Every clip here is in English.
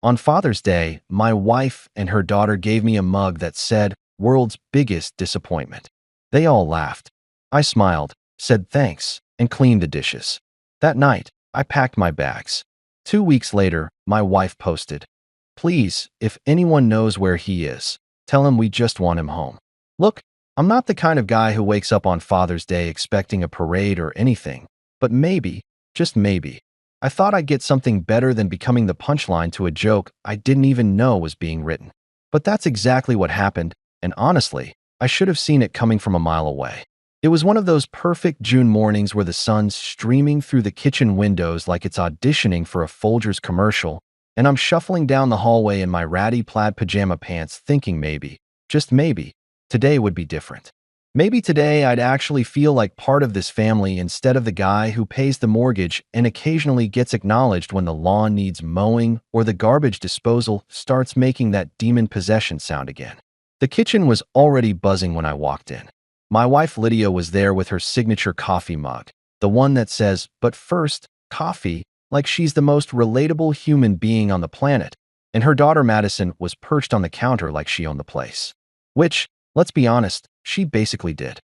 On Father's Day, my wife and her daughter gave me a mug that said, "World's biggest disappointment." They all laughed. I smiled, said thanks, and cleaned the dishes. That night, I packed my bags. 2 weeks later, my wife posted, "Please, if anyone knows where he is, tell him we just want him home." Look, I'm not the kind of guy who wakes up on Father's Day expecting a parade or anything, but maybe, just maybe, I thought I'd get something better than becoming the punchline to a joke I didn't even know was being written. But that's exactly what happened, and honestly, I should have seen it coming from a mile away. It was one of those perfect June mornings where the sun's streaming through the kitchen windows like it's auditioning for a Folgers commercial, and I'm shuffling down the hallway in my ratty plaid pajama pants thinking maybe, just maybe, today would be different. Maybe today I'd actually feel like part of this family instead of the guy who pays the mortgage and occasionally gets acknowledged when the lawn needs mowing or the garbage disposal starts making that demon possession sound again. The kitchen was already buzzing when I walked in. My wife Lydia was there with her signature coffee mug, the one that says, "But first, coffee," like she's the most relatable human being on the planet, and her daughter Madison was perched on the counter like she owned the place. Which, let's be honest, she basically did.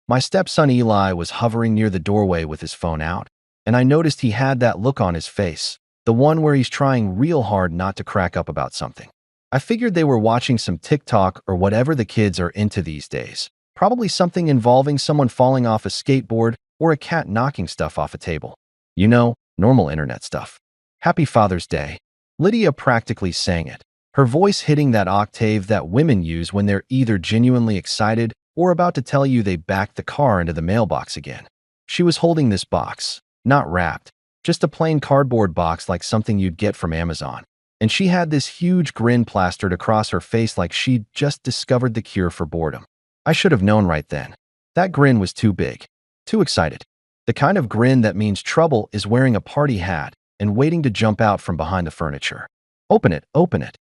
My stepson Eli was hovering near the doorway with his phone out, and I noticed he had that look on his face, the one where he's trying real hard not to crack up about something. I figured they were watching some TikTok or whatever the kids are into these days. Probably something involving someone falling off a skateboard or a cat knocking stuff off a table. You know, normal internet stuff. "Happy Father's Day." Lydia practically sang it, her voice hitting that octave that women use when they're either genuinely excited or about to tell you they backed the car into the mailbox again. She was holding this box, not wrapped, just a plain cardboard box like something you'd get from Amazon. And she had this huge grin plastered across her face like she'd just discovered the cure for boredom. I should have known right then. That grin was too big, too excited. The kind of grin that means trouble is wearing a party hat and waiting to jump out from behind the furniture. "Open it, open it."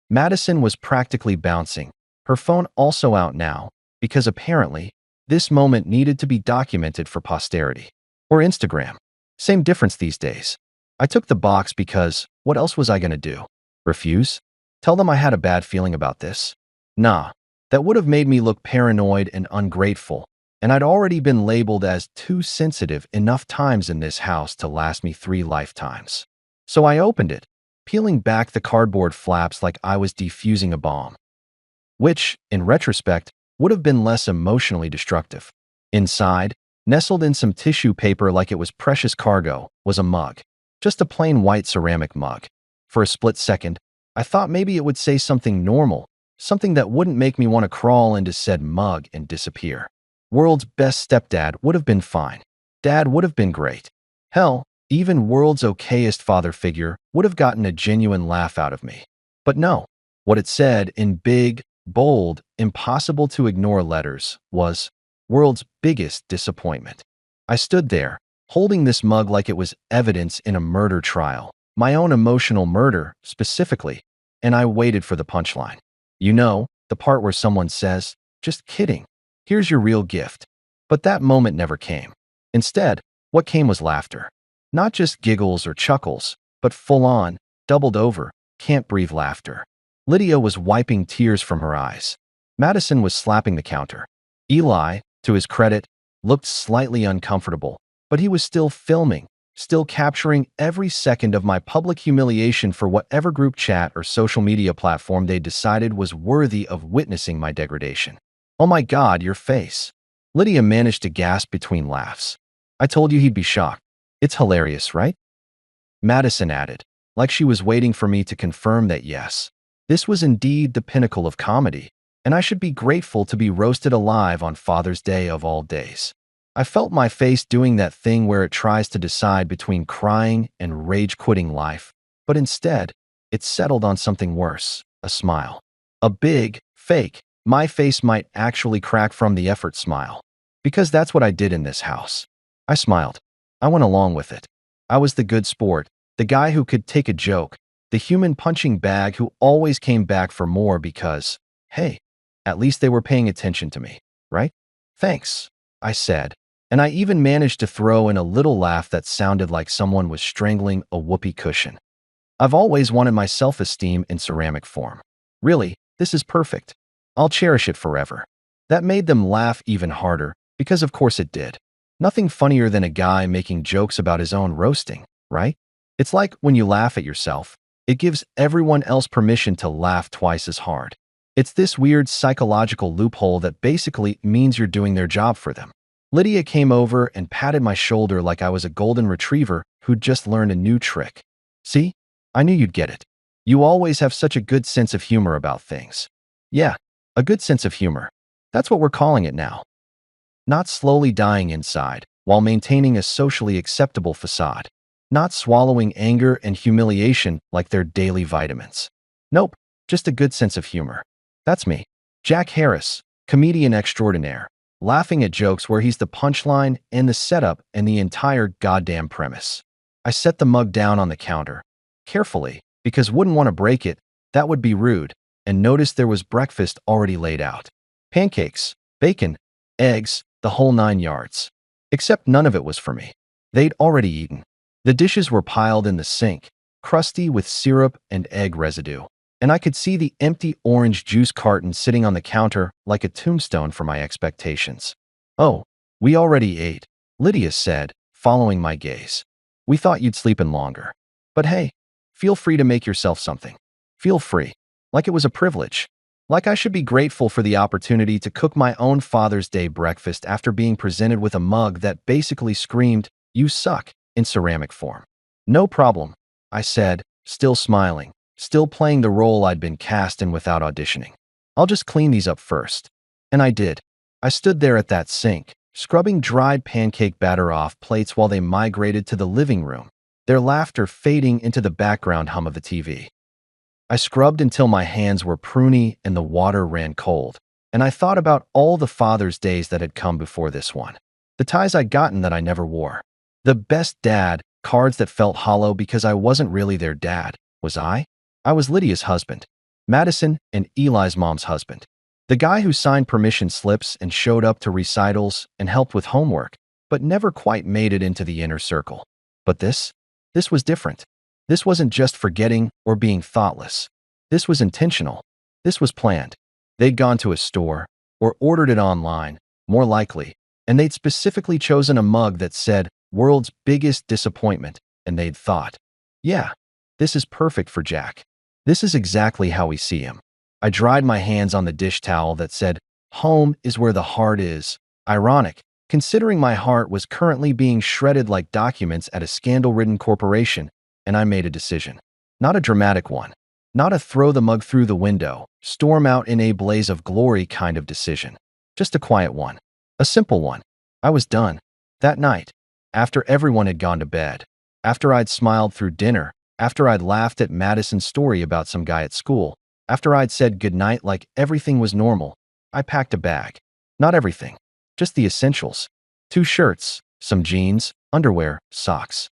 Madison was practically bouncing, her phone also out now, because apparently, this moment needed to be documented for posterity. Or Instagram. Same difference these days. I took the box because, what else was I gonna do? Refuse? Tell them I had a bad feeling about this? Nah. That would have made me look paranoid and ungrateful, and I'd already been labeled as too sensitive enough times in this house to last me 3 lifetimes. So I opened it, peeling back the cardboard flaps like I was defusing a bomb. Which, in retrospect, would have been less emotionally destructive. Inside, nestled in some tissue paper like it was precious cargo, was a mug. Just a plain white ceramic mug. For a split second, I thought maybe it would say something normal, something that wouldn't make me want to crawl into said mug and disappear. World's best stepdad would have been fine. Dad would have been great. Hell, even world's okayest father figure would have gotten a genuine laugh out of me. But no, what it said in big, bold, impossible to ignore letters was, "World's biggest disappointment." I stood there, holding this mug like it was evidence in a murder trial, my own emotional murder, specifically, and I waited for the punchline. You know, the part where someone says, "Just kidding. Here's your real gift." But that moment never came. Instead, what came was laughter. Not just giggles or chuckles, but full-on, doubled over, can't breathe laughter. Lydia was wiping tears from her eyes. Madison was slapping the counter. Eli, to his credit, looked slightly uncomfortable, but he was still filming, still capturing every second of my public humiliation for whatever group chat or social media platform they decided was worthy of witnessing my degradation. "Oh my God, your face." Lydia managed to gasp between laughs. "I told you he'd be shocked. It's hilarious, right?" Madison added, like she was waiting for me to confirm that yes, this was indeed the pinnacle of comedy, and I should be grateful to be roasted alive on Father's Day of all days. I felt my face doing that thing where it tries to decide between crying and rage-quitting life, but instead, it settled on something worse, a smile. A big, fake, my face might actually crack from the effort smile. Because that's what I did in this house. I smiled. I went along with it. I was the good sport, the guy who could take a joke, the human punching bag who always came back for more because, hey, at least they were paying attention to me, right? "Thanks," I said, and I even managed to throw in a little laugh that sounded like someone was strangling a whoopee cushion. I've always wanted my self-esteem in ceramic form. Really, this is perfect. I'll cherish it forever. That made them laugh even harder, because of course it did. Nothing funnier than a guy making jokes about his own roasting, right? It's like when you laugh at yourself, it gives everyone else permission to laugh twice as hard. It's this weird psychological loophole that basically means you're doing their job for them. Lydia came over and patted my shoulder like I was a golden retriever who'd just learned a new trick. See? I knew you'd get it. You always have such a good sense of humor about things. Yeah, a good sense of humor. That's what we're calling it now. Not slowly dying inside, while maintaining a socially acceptable facade. Not swallowing anger and humiliation like their daily vitamins. Nope, just a good sense of humor. That's me. Jack Harris, comedian extraordinaire, laughing at jokes where he's the punchline and the setup and the entire goddamn premise. I set the mug down on the counter, carefully, because wouldn't want to break it, that would be rude, and noticed there was breakfast already laid out. Pancakes, bacon, eggs, the whole 9 yards. Except none of it was for me. They'd already eaten. The dishes were piled in the sink, crusty with syrup and egg residue, and I could see the empty orange juice carton sitting on the counter like a tombstone for my expectations. "Oh, we already ate," Lydia said, following my gaze. "We thought you'd sleep in longer. But hey, feel free to make yourself something. Feel free. Like it was a privilege. Like I should be grateful for the opportunity to cook my own Father's Day breakfast after being presented with a mug that basically screamed, 'You suck,' in ceramic form." "No problem," I said, still smiling, still playing the role I'd been cast in without auditioning. "I'll just clean these up first." And I did. I stood there at that sink, scrubbing dried pancake batter off plates while they migrated to the living room, their laughter fading into the background hum of the TV. I scrubbed until my hands were pruny and the water ran cold, and I thought about all the Father's Days that had come before this one. The ties I'd gotten that I never wore. The best dad, cards that felt hollow because I wasn't really their dad, was I? I was Lydia's husband, Madison and Eli's mom's husband. The guy who signed permission slips and showed up to recitals and helped with homework, but never quite made it into the inner circle. But this was different. This wasn't just forgetting or being thoughtless. This was intentional. This was planned. They'd gone to a store, or ordered it online, more likely, and they'd specifically chosen a mug that said, "World's biggest disappointment," and they'd thought, "Yeah, this is perfect for Jack. This is exactly how we see him." I dried my hands on the dish towel that said, "Home is where the heart is." Ironic, considering my heart was currently being shredded like documents at a scandal-ridden corporation, and I made a decision. Not a dramatic one. Not a throw the mug through the window, storm out in a blaze of glory kind of decision. Just a quiet one. A simple one. I was done. That night, after everyone had gone to bed, after I'd smiled through dinner, after I'd laughed at Madison's story about some guy at school, after I'd said goodnight like everything was normal, I packed a bag. Not everything. Just the essentials. 2 shirts, some jeans, underwear, socks.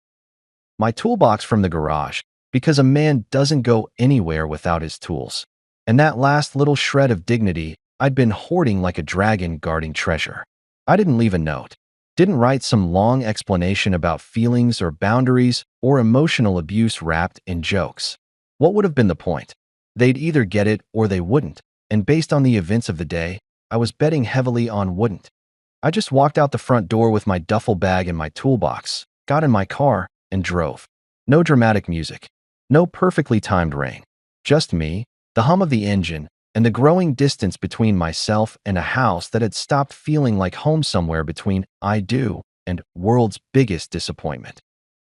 My toolbox from the garage, because a man doesn't go anywhere without his tools. And that last little shred of dignity I'd been hoarding like a dragon guarding treasure. I didn't leave a note. Didn't write some long explanation about feelings or boundaries or emotional abuse wrapped in jokes. What would have been the point? They'd either get it or they wouldn't, and based on the events of the day, I was betting heavily on wouldn't. I just walked out the front door with my duffel bag and my toolbox, got in my car, and drove. No dramatic music. No perfectly timed rain. Just me, the hum of the engine, and the growing distance between myself and a house that had stopped feeling like home somewhere between "I do" and "world's biggest disappointment."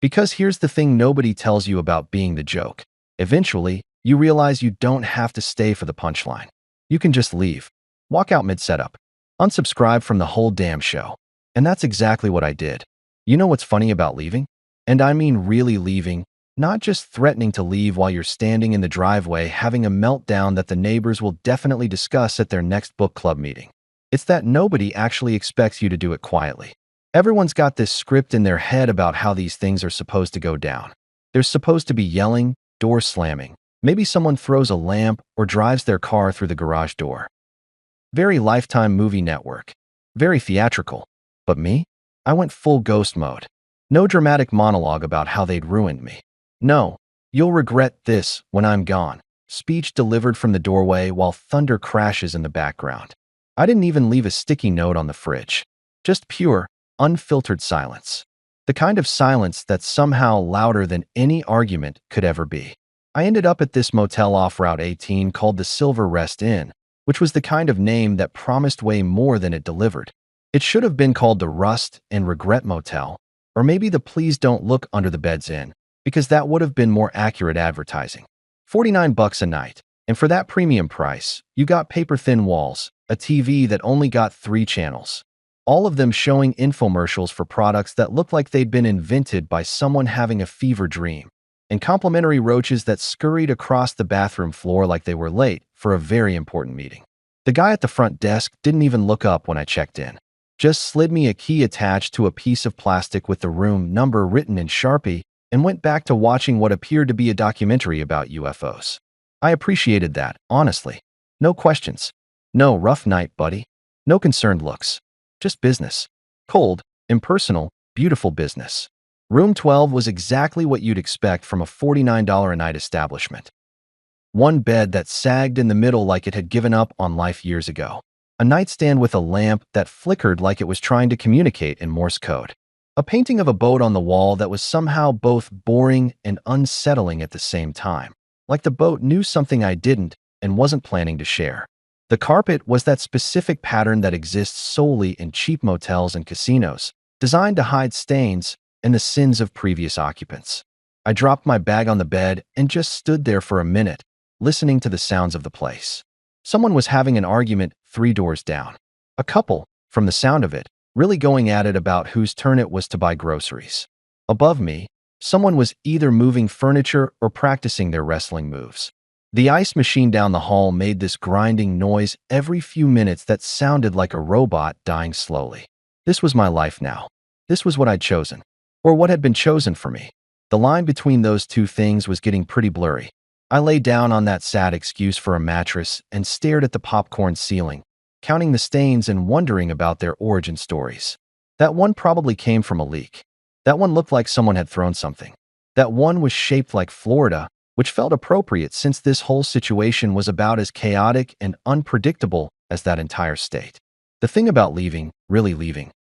Because here's the thing nobody tells you about being the joke. Eventually, you realize you don't have to stay for the punchline. You can just leave. Walk out mid-setup. Unsubscribe from the whole damn show. And that's exactly what I did. You know what's funny about leaving? And I mean really leaving, not just threatening to leave while you're standing in the driveway having a meltdown that the neighbors will definitely discuss at their next book club meeting. It's that nobody actually expects you to do it quietly. Everyone's got this script in their head about how these things are supposed to go down. There's supposed to be yelling, door slamming. Maybe someone throws a lamp or drives their car through the garage door. Very Lifetime movie network. Very theatrical. But me? I went full ghost mode. No dramatic monologue about how they'd ruined me. No, You'll regret this when I'm gone. Speech delivered from the doorway while thunder crashes in the background. I didn't even leave a sticky note on the fridge. Just pure, unfiltered silence. The kind of silence that's somehow louder than any argument could ever be. I ended up at this motel off Route 18 called the Silver Rest Inn, which was the kind of name that promised way more than it delivered. It should have been called the Rust and Regret Motel, or maybe the Please Don't Look Under the Beds Inn, because that would have been more accurate advertising. $49 a night, and for that premium price, you got paper-thin walls, a TV that only got 3 channels, all of them showing infomercials for products that looked like they'd been invented by someone having a fever dream, and complimentary roaches that scurried across the bathroom floor like they were late for a very important meeting. The guy at the front desk didn't even look up when I checked in. Just slid me a key attached to a piece of plastic with the room number written in Sharpie and went back to watching what appeared to be a documentary about UFOs. I appreciated that, honestly. No questions. No rough night, buddy. No concerned looks. Just business. Cold, impersonal, beautiful business. Room 12 was exactly what you'd expect from a $49 a night establishment. One bed that sagged in the middle like it had given up on life years ago. A nightstand with a lamp that flickered like it was trying to communicate in Morse code. A painting of a boat on the wall that was somehow both boring and unsettling at the same time. Like the boat knew something I didn't and wasn't planning to share. The carpet was that specific pattern that exists solely in cheap motels and casinos, designed to hide stains and the sins of previous occupants. I dropped my bag on the bed and just stood there for a minute, listening to the sounds of the place. Someone was having an argument 3 doors down. A couple, from the sound of it, really going at it about whose turn it was to buy groceries. Above me, someone was either moving furniture or practicing their wrestling moves. The ice machine down the hall made this grinding noise every few minutes that sounded like a robot dying slowly. This was my life now. This was what I'd chosen, or what had been chosen for me. The line between those two things was getting pretty blurry. I lay down on that sad excuse for a mattress and stared at the popcorn ceiling, counting the stains and wondering about their origin stories. That one probably came from a leak. That one looked like someone had thrown something. That one was shaped like Florida, which felt appropriate since this whole situation was about as chaotic and unpredictable as that entire state. The thing about leaving, really leaving,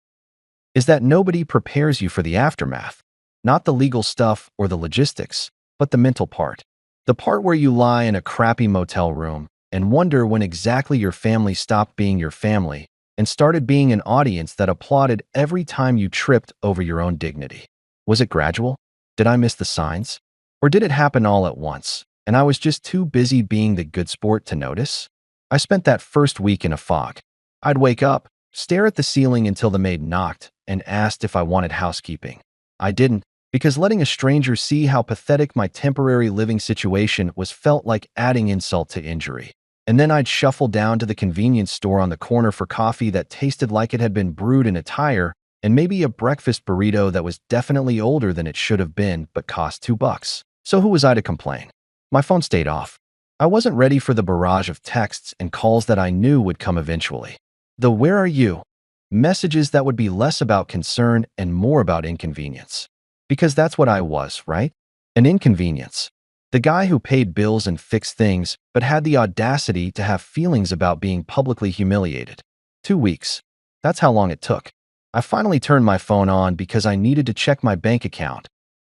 is that nobody prepares you for the aftermath. Not the legal stuff or the logistics, but the mental part. The part where you lie in a crappy motel room and wonder when exactly your family stopped being your family and started being an audience that applauded every time you tripped over your own dignity. Was it gradual? Did I miss the signs? Or did it happen all at once, and I was just too busy being the good sport to notice? I spent that first week in a fog. I'd wake up, stare at the ceiling until the maid knocked and asked if I wanted housekeeping. I didn't, because letting a stranger see how pathetic my temporary living situation was felt like adding insult to injury. And then I'd shuffle down to the convenience store on the corner for coffee that tasted like it had been brewed in a tire, and maybe a breakfast burrito that was definitely older than it should have been but cost $2. So who was I to complain? My phone stayed off. I wasn't ready for the barrage of texts and calls that I knew would come eventually. The "where are you?" messages that would be less about concern and more about inconvenience. Because that's what I was, right? An inconvenience. The guy who paid bills and fixed things but had the audacity to have feelings about being publicly humiliated. 2 weeks. That's how long it took. I finally turned my phone on because I needed to check my bank account.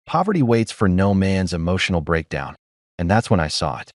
Poverty waits for no man's emotional breakdown. And that's when I saw it.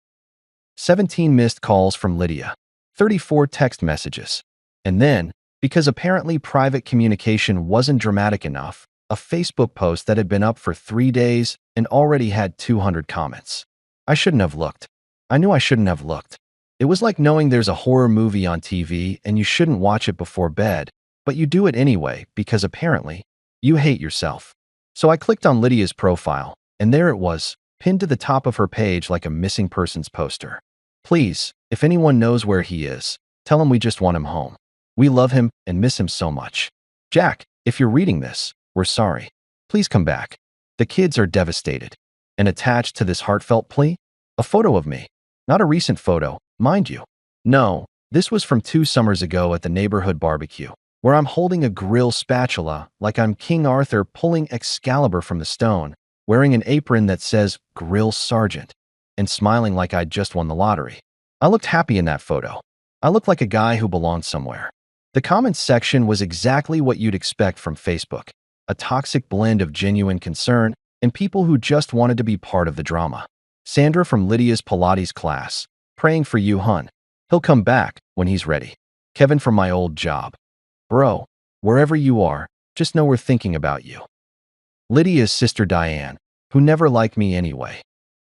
17 missed calls from Lydia. 34 text messages. And then, because apparently private communication wasn't dramatic enough, a Facebook post that had been up for 3 days and already had 200 comments. I shouldn't have looked. I knew I shouldn't have looked. It was like knowing there's a horror movie on TV and you shouldn't watch it before bed, but you do it anyway because apparently you hate yourself. So I clicked on Lydia's profile, and there it was, pinned to the top of her page like a missing persons poster. Please, if anyone knows where he is, tell him we just want him home. We love him and miss him so much. Jack, if you're reading this, we're sorry. Please come back. The kids are devastated. And attached to this heartfelt plea? A photo of me. Not a recent photo, mind you. No, this was from 2 summers ago at the neighborhood barbecue, where I'm holding a grill spatula like I'm King Arthur pulling Excalibur from the stone, wearing an apron that says Grill Sergeant, and smiling like I'd just won the lottery. I looked happy in that photo. I looked like a guy who belonged somewhere. The comments section was exactly what you'd expect from Facebook, a toxic blend of genuine concern and people who just wanted to be part of the drama. Sandra from Lydia's Pilates class, praying for you, hun. He'll come back when he's ready. Kevin from my old job. Bro, wherever you are, just know we're thinking about you. Lydia's sister Diane, who never liked me anyway.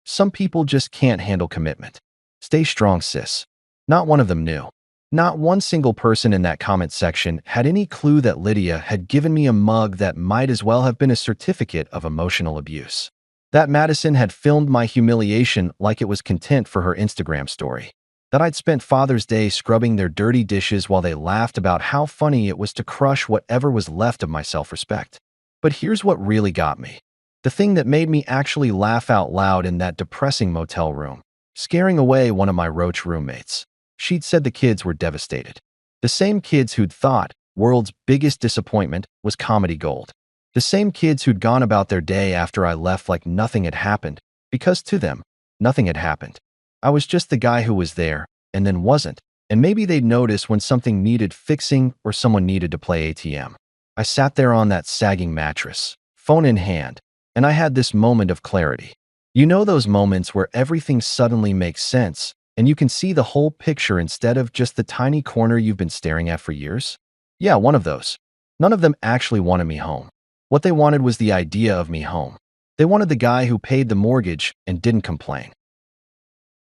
Some people just can't handle commitment. Stay strong, sis. Not one of them knew. Not one single person in that comment section had any clue that Lydia had given me a mug that might as well have been a certificate of emotional abuse. That Madison had filmed my humiliation like it was content for her Instagram story. That I'd spent Father's Day scrubbing their dirty dishes while they laughed about how funny it was to crush whatever was left of my self-respect. But here's what really got me. The thing that made me actually laugh out loud in that depressing motel room, scaring away one of my roach roommates. She'd said the kids were devastated. The same kids who'd thought world's biggest disappointment was comedy gold. The same kids who'd gone about their day after I left like nothing had happened, because to them, nothing had happened. I was just the guy who was there, and then wasn't, and maybe they'd notice when something needed fixing or someone needed to play ATM. I sat there on that sagging mattress, phone in hand, and I had this moment of clarity. You know those moments where everything suddenly makes sense, and you can see the whole picture instead of just the tiny corner you've been staring at for years? Yeah, one of those. None of them actually wanted me home. What they wanted was the idea of me home. They wanted the guy who paid the mortgage and didn't complain.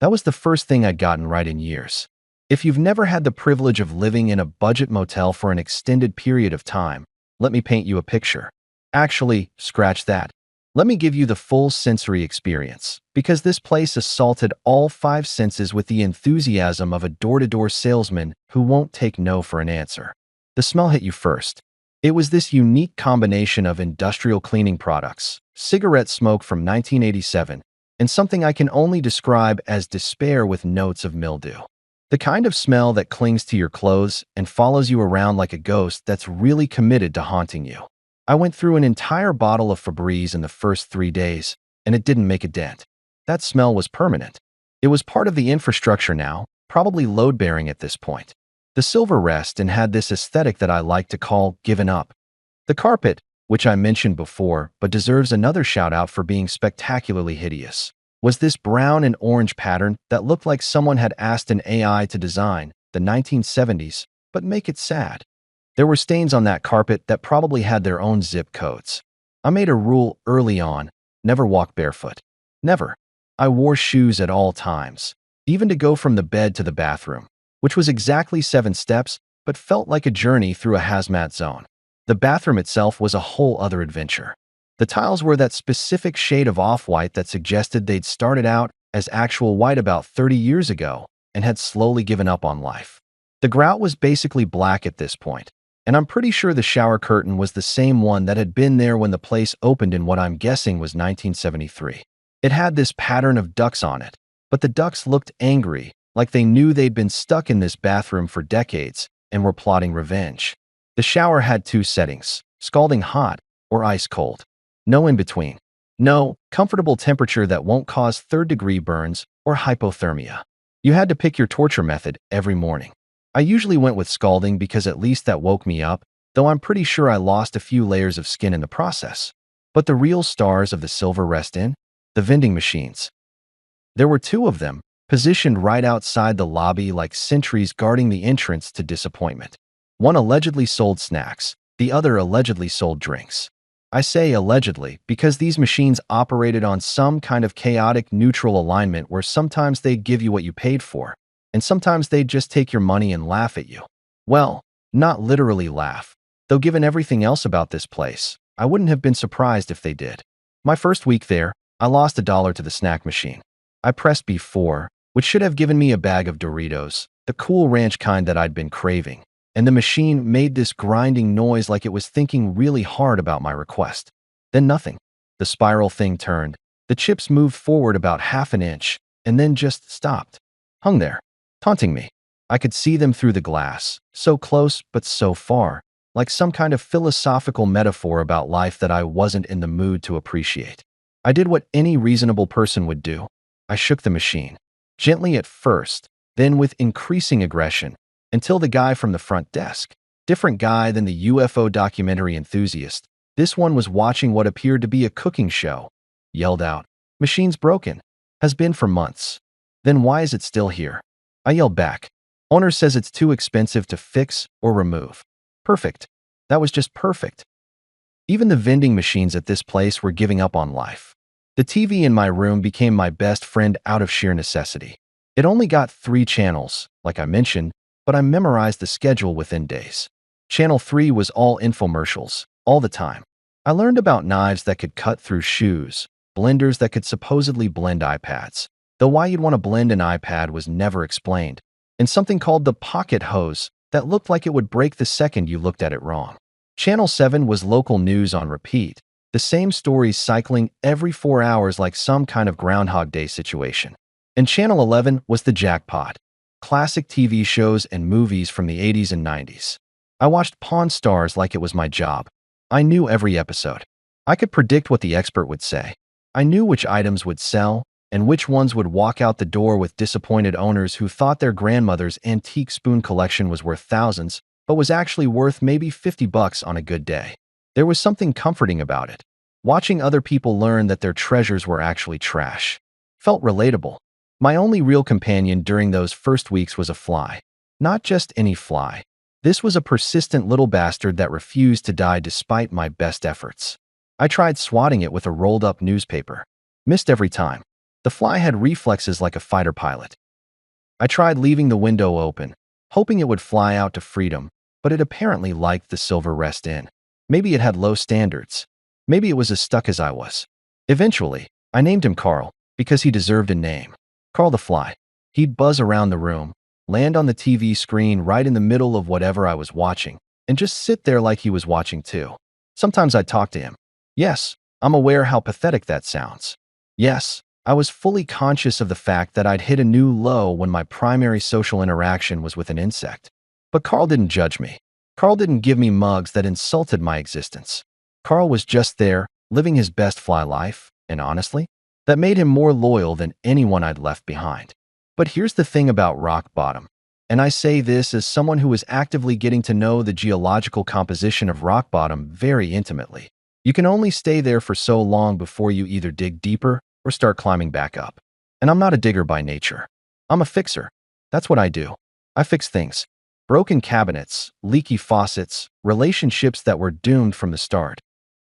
That was the first thing I'd gotten right in years. If you've never had the privilege of living in a budget motel for an extended period of time, let me paint you a picture. Actually, scratch that. Let me give you the full sensory experience, because this place assaulted all 5 senses with the enthusiasm of a door-to-door salesman who won't take no for an answer. The smell hit you first. It was this unique combination of industrial cleaning products, cigarette smoke from 1987, and something I can only describe as despair with notes of mildew. The kind of smell that clings to your clothes and follows you around like a ghost that's really committed to haunting you. I went through an entire bottle of Febreze in the first 3 days, and it didn't make a dent. That smell was permanent. It was part of the infrastructure now, probably load-bearing at this point. The Silver Rest Inn had this aesthetic that I like to call given up. The carpet, which I mentioned before but deserves another shout-out for being spectacularly hideous, was this brown and orange pattern that looked like someone had asked an AI to design the 1970s, but make it sad. There were stains on that carpet that probably had their own zip codes. I made a rule early on, never walk barefoot. Never. I wore shoes at all times, even to go from the bed to the bathroom, which was exactly 7 steps, but felt like a journey through a hazmat zone. The bathroom itself was a whole other adventure. The tiles were that specific shade of off-white that suggested they'd started out as actual white about 30 years ago and had slowly given up on life. The grout was basically black at this point, and I'm pretty sure the shower curtain was the same one that had been there when the place opened in what I'm guessing was 1973. It had this pattern of ducks on it, but the ducks looked angry, like they knew they'd been stuck in this bathroom for decades and were plotting revenge. The shower had 2 settings, scalding hot or ice cold. No in between. No comfortable temperature that won't cause 3rd-degree burns or hypothermia. You had to pick your torture method every morning. I usually went with scalding because at least that woke me up, though I'm pretty sure I lost a few layers of skin in the process. But the real stars of the Silver Rest Inn? The vending machines. There were 2 of them, positioned right outside the lobby like sentries guarding the entrance to disappointment. One allegedly sold snacks, the other allegedly sold drinks. I say allegedly because these machines operated on some kind of chaotic neutral alignment where sometimes they'd give you what you paid for, and sometimes they'd just take your money and laugh at you. Well, not literally laugh, though given everything else about this place, I wouldn't have been surprised if they did. My first week there, I lost $1 to the snack machine. I pressed B4, which should have given me a bag of Doritos, the Cool Ranch kind that I'd been craving, and the machine made this grinding noise like it was thinking really hard about my request. Then nothing. The spiral thing turned. The chips moved forward about half an inch, and then just stopped. Hung there, taunting me. I could see them through the glass, so close but so far, like some kind of philosophical metaphor about life that I wasn't in the mood to appreciate. I did what any reasonable person would do. I shook the machine, gently at first, then with increasing aggression, until the guy from the front desk, different guy than the UFO documentary enthusiast, this one was watching what appeared to be a cooking show, yelled out, "Machine's broken. Has been for months. Then why is it still here?" I yelled back, "Owner says it's too expensive to fix or remove." Perfect. That was just perfect. Even the vending machines at this place were giving up on life. The TV in my room became my best friend out of sheer necessity. It only got 3 channels, like I mentioned, but I memorized the schedule within days. Channel 3 was all infomercials, all the time. I learned about knives that could cut through shoes, blenders that could supposedly blend iPads, though why you'd want to blend an iPad was never explained, and something called the pocket hose that looked like it would break the second you looked at it wrong. Channel 7 was local news on repeat, the same stories cycling every 4 hours like some kind of Groundhog Day situation. And Channel 11 was the jackpot. Classic TV shows and movies from the 80s and 90s. I watched Pawn Stars like it was my job. I knew every episode. I could predict what the expert would say. I knew which items would sell and which ones would walk out the door with disappointed owners who thought their grandmother's antique spoon collection was worth thousands, but was actually worth maybe $50 on a good day. There was something comforting about it. Watching other people learn that their treasures were actually trash felt relatable. My only real companion during those first weeks was a fly. Not just any fly. This was a persistent little bastard that refused to die despite my best efforts. I tried swatting it with a rolled-up newspaper. Missed every time. The fly had reflexes like a fighter pilot. I tried leaving the window open, hoping it would fly out to freedom, but it apparently liked the Silver Rest Inn. Maybe it had low standards. Maybe it was as stuck as I was. Eventually, I named him Carl, because he deserved a name. Carl the Fly. He'd buzz around the room, land on the TV screen right in the middle of whatever I was watching, and just sit there like he was watching too. Sometimes I'd talk to him. Yes, I'm aware how pathetic that sounds. Yes, I was fully conscious of the fact that I'd hit a new low when my primary social interaction was with an insect. But Carl didn't judge me. Carl didn't give me mugs that insulted my existence. Carl was just there, living his best fly life, and honestly, that made him more loyal than anyone I'd left behind. But here's the thing about rock bottom, and I say this as someone who is actively getting to know the geological composition of rock bottom very intimately. You can only stay there for so long before you either dig deeper or start climbing back up. And I'm not a digger by nature. I'm a fixer. That's what I do. I fix things. Broken cabinets, leaky faucets, relationships that were doomed from the start.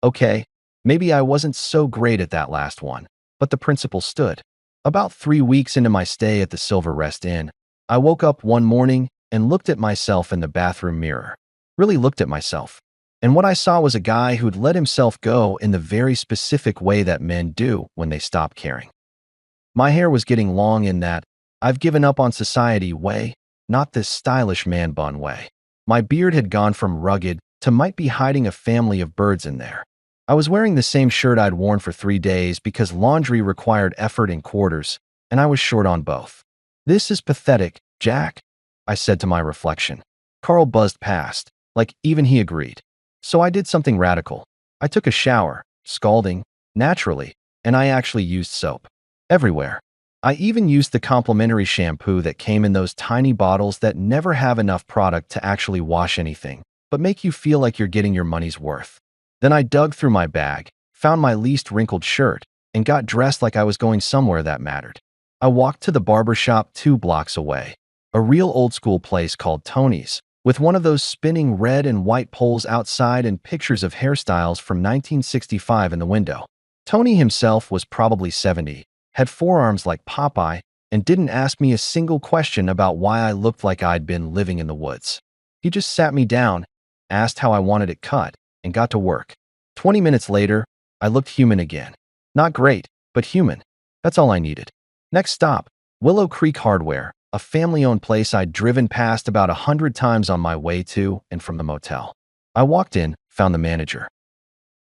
Okay, maybe I wasn't so great at that last one, but the principle stood. About 3 weeks into my stay at the Silver Rest Inn, I woke up one morning and looked at myself in the bathroom mirror. Really looked at myself. And what I saw was a guy who'd let himself go in the very specific way that men do when they stop caring. My hair was getting long in that "I've given up on society" way, not this stylish man bun way. My beard had gone from rugged to might be hiding a family of birds in there. I was wearing the same shirt I'd worn for 3 days because laundry required effort and quarters, and I was short on both. "This is pathetic, Jack," I said to my reflection. Carl buzzed past, like even he agreed. So I did something radical. I took a shower, scalding, naturally, and I actually used soap. Everywhere. I even used the complimentary shampoo that came in those tiny bottles that never have enough product to actually wash anything, but make you feel like you're getting your money's worth. Then I dug through my bag, found my least wrinkled shirt, and got dressed like I was going somewhere that mattered. I walked to the barber shop 2 blocks away, a real old-school place called Tony's, with one of those spinning red and white poles outside and pictures of hairstyles from 1965 in the window. Tony himself was probably 70, had forearms like Popeye, and didn't ask me a single question about why I looked like I'd been living in the woods. He just sat me down, asked how I wanted it cut, and got to work. 20 minutes later, I looked human again. Not great, but human. That's all I needed. Next stop, Willow Creek Hardware, a family-owned place I'd driven past about 100 times on my way to and from the motel. I walked in, found the manager.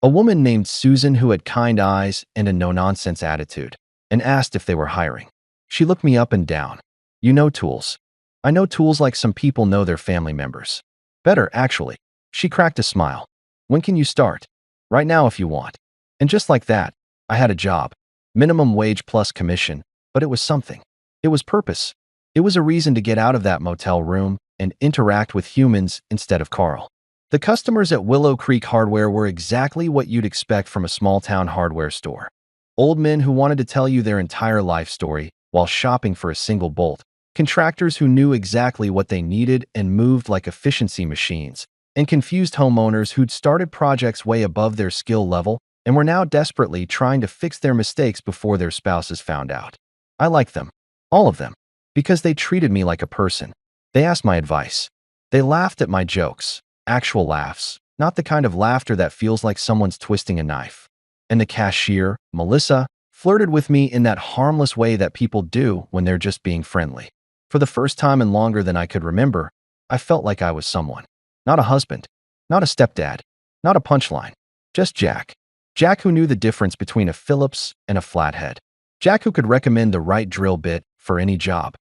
A woman named Susan who had kind eyes and a no-nonsense attitude, and asked if they were hiring. She looked me up and down. "You know tools." "I know tools like some people know their family members." "Better, actually." She cracked a smile. "When can you start?" "Right now if you want." And just like that, I had a job. Minimum wage plus commission, but it was something. It was purpose. It was a reason to get out of that motel room and interact with humans instead of Carl. The customers at Willow Creek Hardware were exactly what you'd expect from a small-town hardware store. Old men who wanted to tell you their entire life story while shopping for a single bolt. Contractors who knew exactly what they needed and moved like efficiency machines. And confused homeowners who'd started projects way above their skill level and were now desperately trying to fix their mistakes before their spouses found out. I liked them. All of them. Because they treated me like a person. They asked my advice. They laughed at my jokes. Actual laughs. Not the kind of laughter that feels like someone's twisting a knife. And the cashier, Melissa, flirted with me in that harmless way that people do when they're just being friendly. For the first time in longer than I could remember, I felt like I was someone. Not a husband. Not a stepdad. Not a punchline. Just Jack. Jack who knew the difference between a Phillips and a flathead. Jack who could recommend the right drill bit for any job.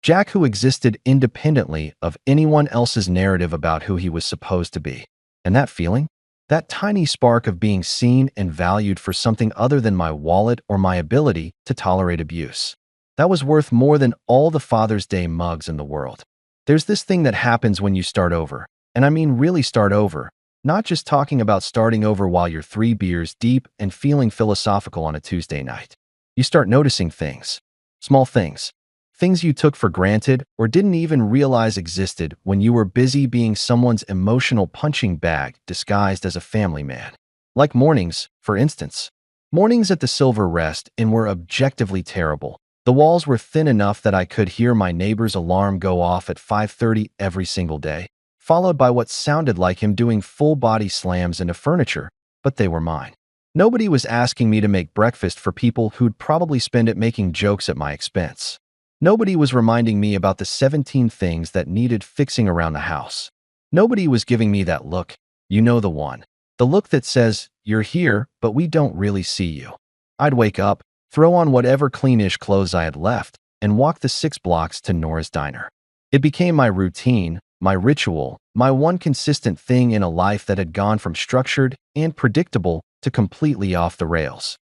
Jack who existed independently of anyone else's narrative about who he was supposed to be. And that feeling? That tiny spark of being seen and valued for something other than my wallet or my ability to tolerate abuse. That was worth more than all the Father's Day mugs in the world. There's this thing that happens when you start over, and I mean really start over, not just talking about starting over while you're 3 beers deep and feeling philosophical on a Tuesday night. You start noticing things. Small things. Things you took for granted or didn't even realize existed when you were busy being someone's emotional punching bag disguised as a family man. Like mornings, for instance. Mornings at the Silver Rest Inn were objectively terrible. The walls were thin enough that I could hear my neighbor's alarm go off at 5:30 every single day, followed by what sounded like him doing full-body slams into furniture, but they were mine. Nobody was asking me to make breakfast for people who'd probably spend it making jokes at my expense. Nobody was reminding me about the 17 things that needed fixing around the house. Nobody was giving me that look, you know the one. The look that says, you're here, but we don't really see you. I'd wake up, throw on whatever cleanish clothes I had left, and walk the 6 blocks to Nora's Diner. It became my routine, my ritual, my one consistent thing in a life that had gone from structured and predictable to completely off the rails.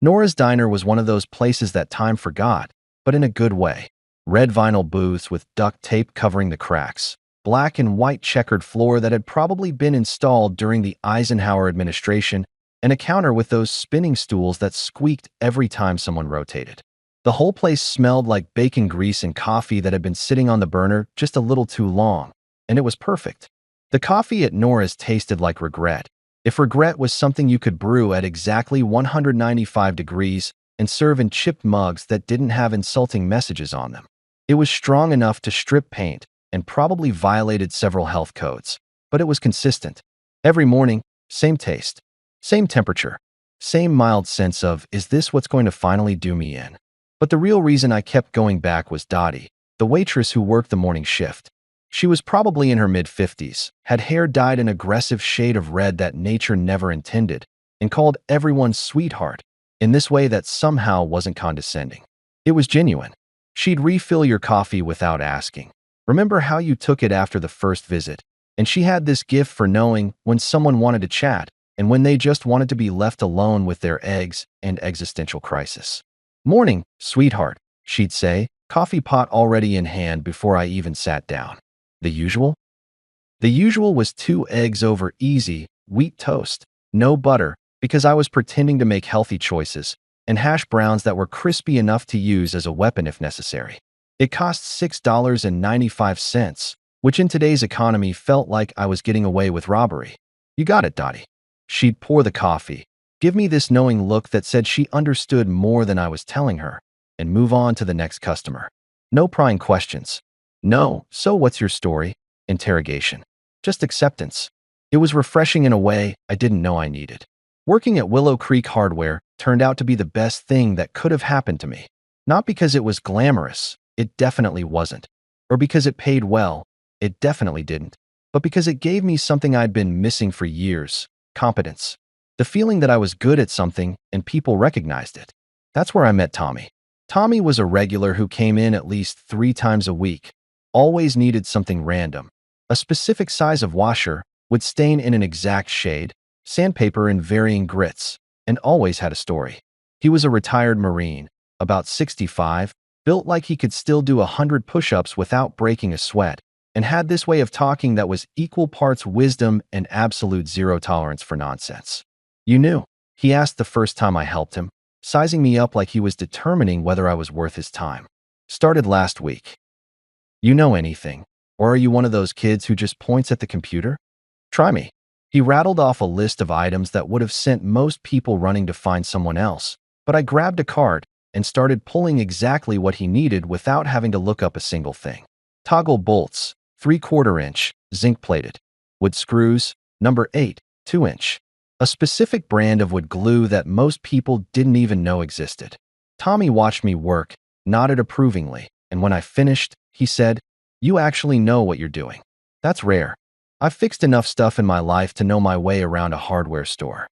Nora's Diner was one of those places that time forgot, but in a good way. Red vinyl booths with duct tape covering the cracks, black and white checkered floor that had probably been installed during the Eisenhower administration, and a counter with those spinning stools that squeaked every time someone rotated. The whole place smelled like bacon grease and coffee that had been sitting on the burner just a little too long, and it was perfect. The coffee at Nora's tasted like regret. If regret was something you could brew at exactly 195 degrees and serve in chipped mugs that didn't have insulting messages on them. It was strong enough to strip paint and probably violated several health codes, but it was consistent. Every morning, same taste, same temperature, same mild sense of, is this what's going to finally do me in? But the real reason I kept going back was Dottie, the waitress who worked the morning shift. She was probably in her mid-50s, had hair dyed an aggressive shade of red that nature never intended, and called everyone sweetheart, in this way that somehow wasn't condescending. It was genuine. She'd refill your coffee without asking. Remember how you took it after the first visit? And she had this gift for knowing when someone wanted to chat and when they just wanted to be left alone with their eggs and existential crisis. Morning, sweetheart, she'd say, coffee pot already in hand before I even sat down. The usual? The usual was 2 eggs over easy, wheat toast, no butter, because I was pretending to make healthy choices, and hash browns that were crispy enough to use as a weapon if necessary. It cost $6.95, which in today's economy felt like I was getting away with robbery. You got it, Dottie. She'd pour the coffee, give me this knowing look that said she understood more than I was telling her, and move on to the next customer. No prying questions. No, so what's your story? Interrogation. Just acceptance. It was refreshing in a way I didn't know I needed. Working at Willow Creek Hardware turned out to be the best thing that could have happened to me. Not because it was glamorous, it definitely wasn't. Or because it paid well, it definitely didn't. But because it gave me something I'd been missing for years, competence. The feeling that I was good at something and people recognized it. That's where I met Tommy. Tommy was a regular who came in at least 3 times a week. Always needed something random. A specific size of washer, would stain in an exact shade, sandpaper in varying grits, and always had a story. He was a retired Marine, about 65, built like he could still do 100 push-ups without breaking a sweat, and had this way of talking that was equal parts wisdom and absolute zero tolerance for nonsense. "You knew?" he asked the first time I helped him, sizing me up like he was determining whether I was worth his time. "Started last week." "You know anything? Or are you one of those kids who just points at the computer? Try me." He rattled off a list of items that would have sent most people running to find someone else, but I grabbed a card and started pulling exactly what he needed without having to look up a single thing. Toggle bolts, 3/4 inch, zinc-plated. Wood screws, number 8, 2-inch. A specific brand of wood glue that most people didn't even know existed. Tommy watched me work, nodded approvingly, and when I finished, he said, "You actually know what you're doing. That's rare. I've fixed enough stuff in my life to know my way around a hardware store."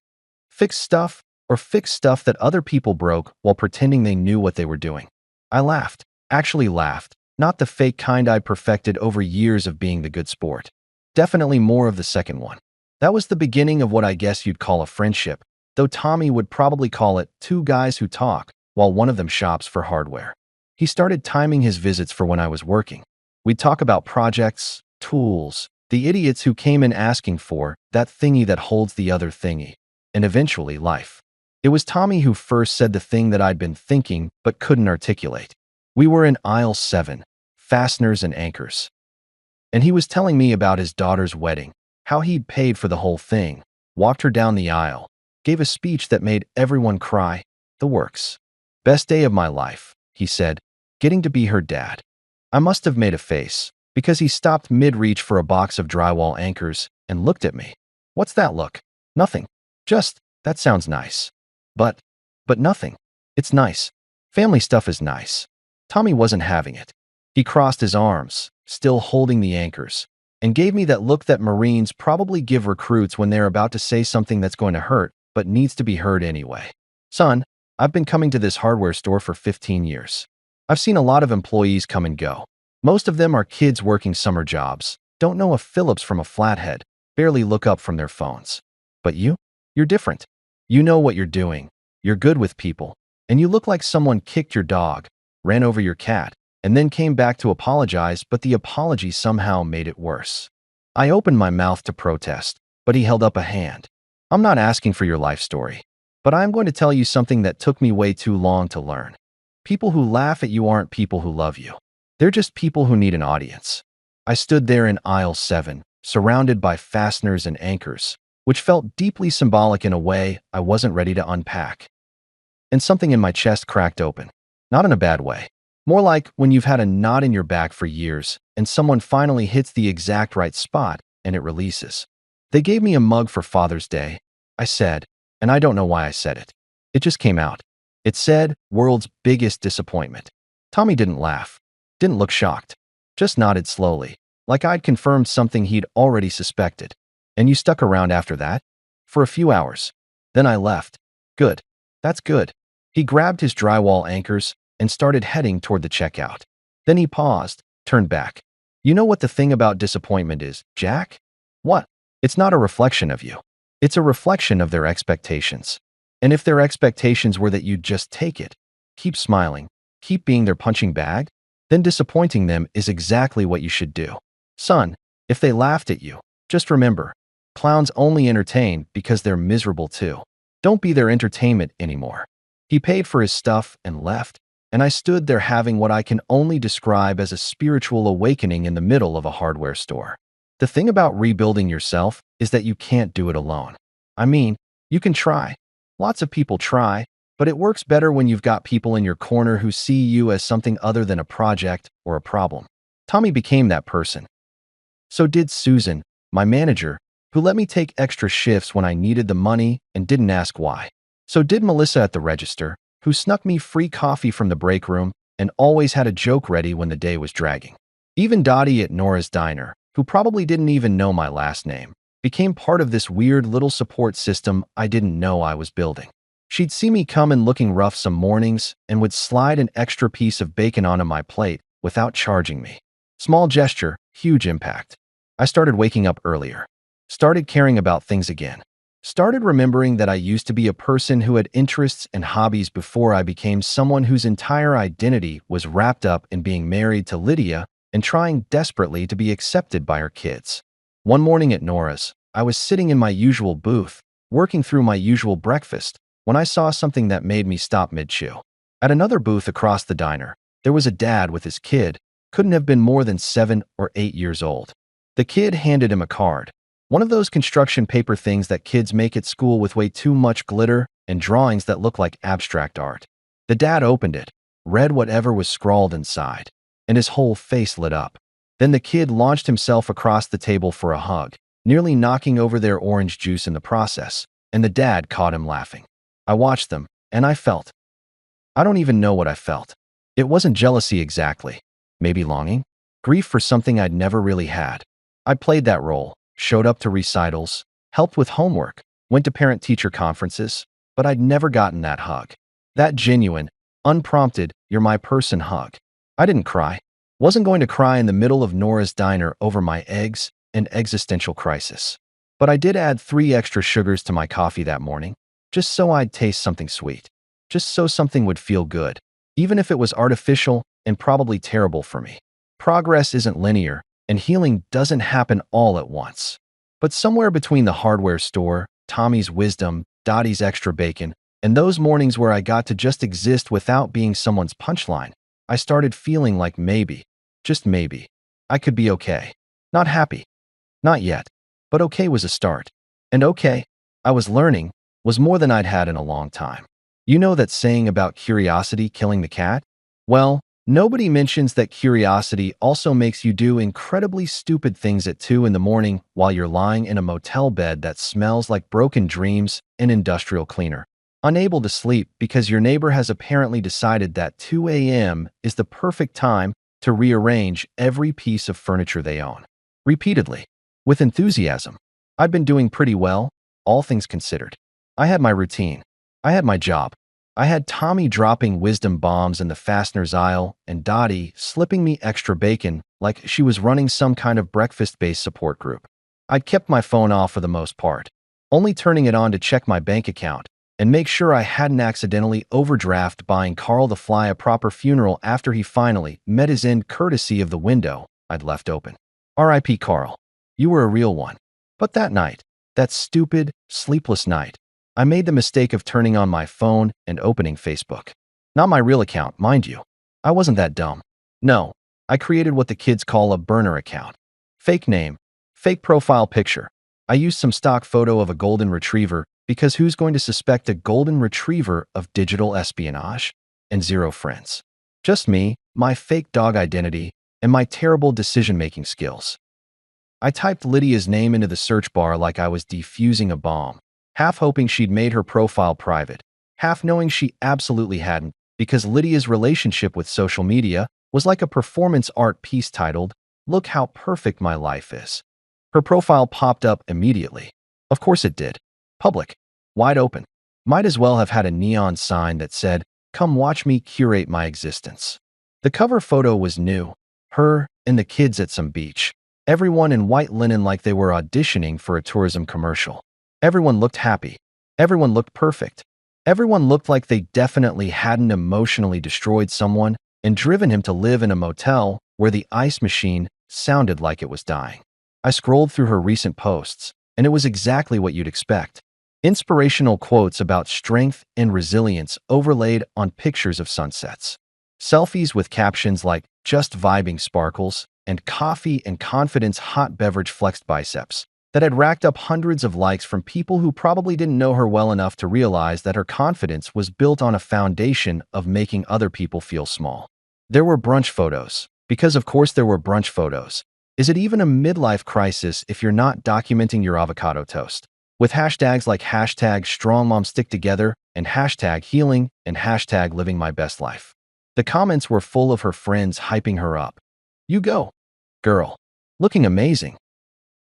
Fixed stuff, or fixed stuff that other people broke while pretending they knew what they were doing. I laughed, actually laughed, not the fake kind I perfected over years of being the good sport. Definitely more of the second one. That was the beginning of what I guess you'd call a friendship, though Tommy would probably call it two guys who talk, while one of them shops for hardware. He started timing his visits for when I was working. We'd talk about projects, tools, the idiots who came in asking for that thingy that holds the other thingy, and eventually life. It was Tommy who first said the thing that I'd been thinking but couldn't articulate. We were in aisle 7, fasteners and anchors. And he was telling me about his daughter's wedding, how he'd paid for the whole thing, walked her down the aisle, gave a speech that made everyone cry, the works. "Best day of my life," he said, "getting to be her dad." I must have made a face, because he stopped mid-reach for a box of drywall anchors and looked at me. "What's that look?" "Nothing. Just, that sounds nice." But nothing. It's nice. Family stuff is nice." Tommy wasn't having it. He crossed his arms, still holding the anchors, and gave me that look that Marines probably give recruits when they're about to say something that's going to hurt, but needs to be heard anyway. "Son, I've been coming to this hardware store for 15 years. I've seen a lot of employees come and go. Most of them are kids working summer jobs, don't know a Phillips from a flathead, barely look up from their phones. But you're different. You know what you're doing, you're good with people, and you look like someone kicked your dog, ran over your cat, and then came back to apologize, but the apology somehow made it worse." I opened my mouth to protest, but he held up a hand. "I'm not asking for your life story, but I'm going to tell you something that took me way too long to learn. People who laugh at you aren't people who love you. They're just people who need an audience." I stood there in aisle 7, surrounded by fasteners and anchors, which felt deeply symbolic in a way I wasn't ready to unpack. And something in my chest cracked open. Not in a bad way. More like when you've had a knot in your back for years and someone finally hits the exact right spot and it releases. "They gave me a mug for Father's Day," I said, and I don't know why I said it. It just came out. It said, "World's biggest disappointment." Tommy didn't laugh, didn't look shocked, just nodded slowly, like I'd confirmed something he'd already suspected. "And you stuck around after that?" "For a few hours. Then I left." "Good. That's good." He grabbed his drywall anchors and started heading toward the checkout. Then he paused, turned back. "You know what the thing about disappointment is, Jack?" "What?" "It's not a reflection of you. It's a reflection of their expectations. And if their expectations were that you'd just take it, keep smiling, keep being their punching bag, then disappointing them is exactly what you should do. Son, if they laughed at you, just remember, clowns only entertain because they're miserable too. Don't be their entertainment anymore." He paid for his stuff and left, and I stood there having what I can only describe as a spiritual awakening in the middle of a hardware store. The thing about rebuilding yourself is that you can't do it alone. I mean, you can try. Lots of people try, but it works better when you've got people in your corner who see you as something other than a project or a problem. Tommy became that person. So did Susan, my manager, who let me take extra shifts when I needed the money and didn't ask why. So did Melissa at the register, who snuck me free coffee from the break room and always had a joke ready when the day was dragging. Even Dottie at Nora's Diner, who probably didn't even know my last name, became part of this weird little support system I didn't know I was building. She'd see me come in looking rough some mornings and would slide an extra piece of bacon onto my plate without charging me. Small gesture, huge impact. I started waking up earlier. Started caring about things again. Started remembering that I used to be a person who had interests and hobbies before I became someone whose entire identity was wrapped up in being married to Lydia and trying desperately to be accepted by her kids. One morning at Nora's, I was sitting in my usual booth, working through my usual breakfast, when I saw something that made me stop mid-chew. At another booth across the diner, there was a dad with his kid, couldn't have been more than 7 or 8 years old. The kid handed him a card. One of those construction paper things that kids make at school with way too much glitter and drawings that look like abstract art. The dad opened it, read whatever was scrawled inside, and his whole face lit up. Then the kid launched himself across the table for a hug, nearly knocking over their orange juice in the process, and the dad caught him laughing. I watched them, and I felt. I don't even know what I felt. It wasn't jealousy exactly. Maybe longing? Grief for something I'd never really had. I played that role. Showed up to recitals, helped with homework, went to parent-teacher conferences, but I'd never gotten that hug. That genuine, unprompted, you're my person hug. I didn't cry. Wasn't going to cry in the middle of Nora's diner over my eggs and existential crisis. But I did add 3 extra sugars to my coffee that morning, just so I'd taste something sweet. Just so something would feel good, even if it was artificial and probably terrible for me. Progress isn't linear, and healing doesn't happen all at once. But somewhere between the hardware store, Tommy's wisdom, Dottie's extra bacon, and those mornings where I got to just exist without being someone's punchline, I started feeling like maybe, just maybe, I could be okay. Not happy. Not yet. But okay was a start. And okay, I was learning, was more than I'd had in a long time. You know that saying about curiosity killing the cat? Well, nobody mentions that curiosity also makes you do incredibly stupid things at 2 in the morning while you're lying in a motel bed that smells like broken dreams and industrial cleaner. Unable to sleep because your neighbor has apparently decided that 2 a.m. is the perfect time to rearrange every piece of furniture they own. Repeatedly. With enthusiasm. I'd been doing pretty well, all things considered. I had my routine. I had my job. I had Tommy dropping wisdom bombs in the fasteners aisle and Dottie slipping me extra bacon like she was running some kind of breakfast-based support group. I'd kept my phone off for the most part, only turning it on to check my bank account and make sure I hadn't accidentally overdraft buying Carl the Fly a proper funeral after he finally met his end courtesy of the window I'd left open. R.I.P. Carl. You were a real one. But that night, that stupid, sleepless night, I made the mistake of turning on my phone and opening Facebook. Not my real account, mind you. I wasn't that dumb. No, I created what the kids call a burner account. Fake name, fake profile picture. I used some stock photo of a golden retriever because who's going to suspect a golden retriever of digital espionage? And 0 friends. Just me, my fake dog identity, and my terrible decision-making skills. I typed Lydia's name into the search bar like I was defusing a bomb, half hoping she'd made her profile private, half knowing she absolutely hadn't, because Lydia's relationship with social media was like a performance art piece titled, "Look How Perfect My Life Is." Her profile popped up immediately. Of course it did. Public. Wide open. Might as well have had a neon sign that said, "Come watch me curate my existence." The cover photo was new. Her and the kids at some beach. Everyone in white linen like they were auditioning for a tourism commercial. Everyone looked happy. Everyone looked perfect. Everyone looked like they definitely hadn't emotionally destroyed someone and driven him to live in a motel where the ice machine sounded like it was dying. I scrolled through her recent posts, and it was exactly what you'd expect. Inspirational quotes about strength and resilience overlaid on pictures of sunsets. Selfies with captions like, "Just vibing sparkles," and "Coffee and confidence hot beverage flexed biceps," that had racked up hundreds of likes from people who probably didn't know her well enough to realize that her confidence was built on a foundation of making other people feel small. There were brunch photos, because of course there were brunch photos. Is it even a midlife crisis if you're not documenting your avocado toast? With hashtags like hashtag #StrongMomStickTogether and hashtag healing and hashtag living my best life. The comments were full of her friends hyping her up. "You go, girl. Looking amazing.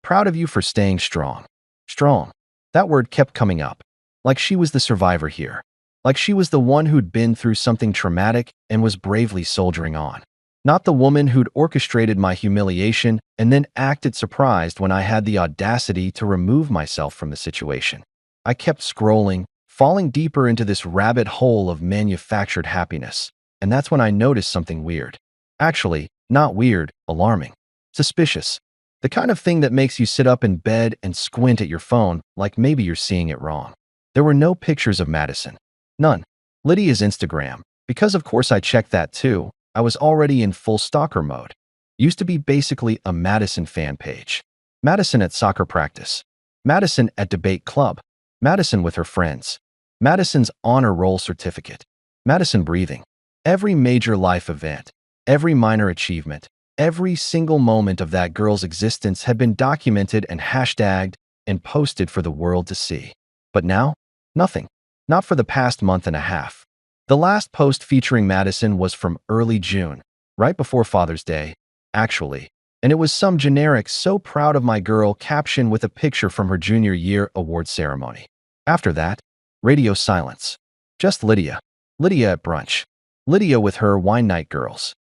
Proud of you for staying strong." Strong. That word kept coming up. Like she was the survivor here. Like she was the one who'd been through something traumatic and was bravely soldiering on. Not the woman who'd orchestrated my humiliation and then acted surprised when I had the audacity to remove myself from the situation. I kept scrolling, falling deeper into this rabbit hole of manufactured happiness. And that's when I noticed something weird. Actually, not weird, alarming. Suspicious. The kind of thing that makes you sit up in bed and squint at your phone like maybe you're seeing it wrong. There were no pictures of Madison. None. Lydia's Instagram. Because of course I checked that too. I was already in full stalker mode. Used to be basically a Madison fan page. Madison at soccer practice. Madison at debate club. Madison with her friends. Madison's honor roll certificate. Madison breathing. Every major life event, every minor achievement, every single moment of that girl's existence had been documented and hashtagged and posted for the world to see. But now, nothing. Not for the past month and a half. The last post featuring Madison was from early June, right before Father's Day, actually, and it was some generic "so proud of my girl" caption with a picture from her junior year award ceremony. After that, radio silence. Just Lydia. Lydia at brunch. Lydia with her wine night girls.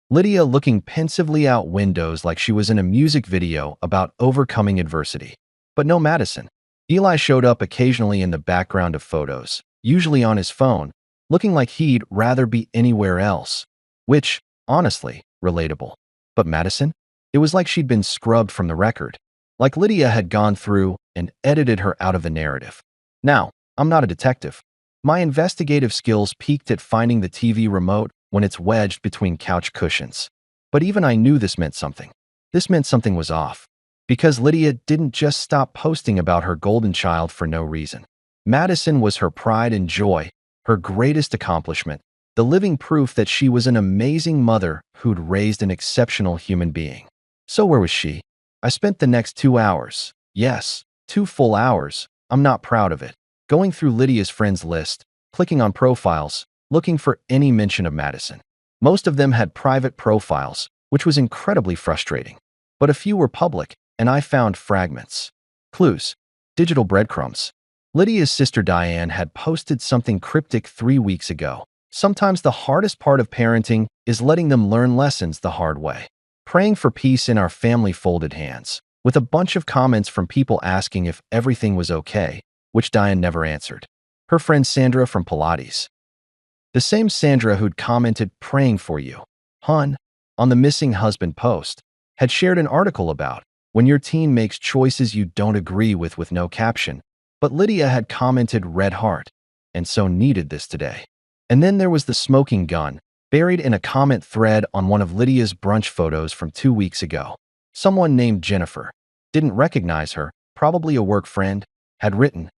Lydia looking pensively out windows like she was in a music video about overcoming adversity. But no Madison. Eli showed up occasionally in the background of photos, usually on his phone, looking like he'd rather be anywhere else. Which, honestly, relatable. But Madison? It was like she'd been scrubbed from the record. Like Lydia had gone through and edited her out of the narrative. Now, I'm not a detective. My investigative skills peaked at finding the TV remote when it's wedged between couch cushions. But even I knew this meant something. This meant something was off. Because Lydia didn't just stop posting about her golden child for no reason. Madison was her pride and joy, her greatest accomplishment, the living proof that she was an amazing mother who'd raised an exceptional human being. So where was she? I spent the next 2 hours, yes, 2 full hours, I'm not proud of it, going through Lydia's friends list, clicking on profiles, looking for any mention of Madison. Most of them had private profiles, which was incredibly frustrating. But a few were public, and I found fragments. Clues. Digital breadcrumbs. Lydia's sister Diane had posted something cryptic 3 weeks ago. Sometimes the hardest part of parenting is letting them learn lessons the hard way. Praying for peace in our family, folded hands, with a bunch of comments from people asking if everything was okay, which Diane never answered. Her friend Sandra from Pilates. The same Sandra who'd commented "praying for you, hun," on the missing husband post, had shared an article about when your teen makes choices you don't agree with no caption. But Lydia had commented "red heart," and so needed this today. And then there was the smoking gun, buried in a comment thread on one of Lydia's brunch photos from 2 weeks ago. Someone named Jennifer, didn't recognize her, probably a work friend, had written,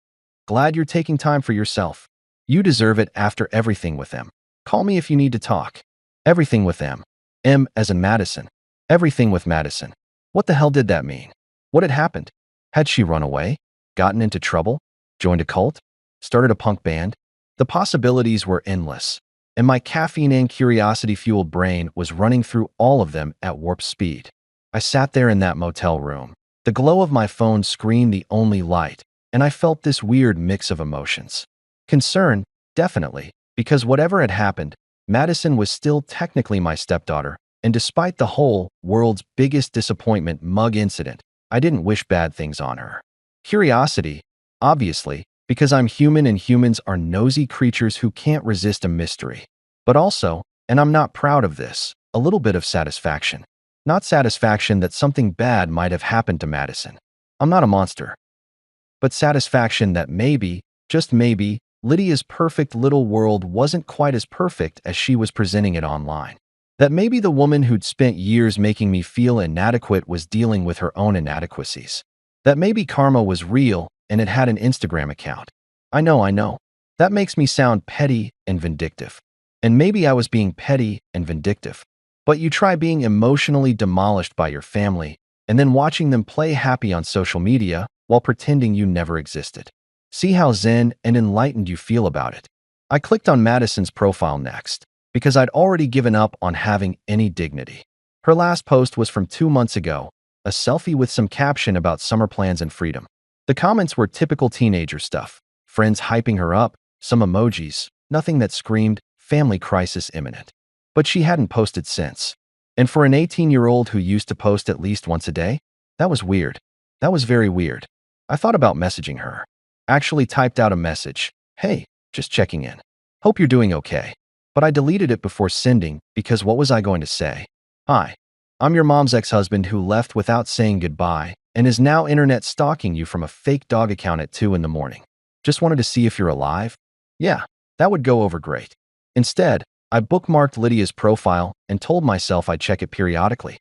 "Glad you're taking time for yourself. You deserve it after everything with them. Call me if you need to talk." Everything with them. M as in Madison. Everything with Madison. What the hell did that mean? What had happened? Had she run away? Gotten into trouble? Joined a cult? Started a punk band? The possibilities were endless, and my caffeine and curiosity-fueled brain was running through all of them at warp speed. I sat there in that motel room. The glow of my phone screen the only light, and I felt this weird mix of emotions. Concern, definitely, because whatever had happened, Madison was still technically my stepdaughter, and despite the whole world's biggest disappointment mug incident, I didn't wish bad things on her. Curiosity, obviously, because I'm human and humans are nosy creatures who can't resist a mystery. But also, and I'm not proud of this, a little bit of satisfaction. Not satisfaction that something bad might have happened to Madison. I'm not a monster. But satisfaction that maybe, just maybe, Lydia's perfect little world wasn't quite as perfect as she was presenting it online. That maybe the woman who'd spent years making me feel inadequate was dealing with her own inadequacies. That maybe karma was real and it had an Instagram account. I know. That makes me sound petty and vindictive. And maybe I was being petty and vindictive. But you try being emotionally demolished by your family and then watching them play happy on social media while pretending you never existed. See how zen and enlightened you feel about it. I clicked on Madison's profile next, because I'd already given up on having any dignity. Her last post was from 2 months ago, a selfie with some caption about summer plans and freedom. The comments were typical teenager stuff, friends hyping her up, some emojis, nothing that screamed family crisis imminent. But she hadn't posted since. And for an 18-year-old who used to post at least once a day, that was weird. That was very weird. I thought about messaging her. Actually typed out a message. Hey, just checking in. Hope you're doing okay. But I deleted it before sending because what was I going to say? Hi, I'm your mom's ex-husband who left without saying goodbye and is now internet stalking you from a fake dog account at 2 in the morning. Just wanted to see if you're alive? Yeah, that would go over great. Instead, I bookmarked Lydia's profile and told myself I'd check it periodically.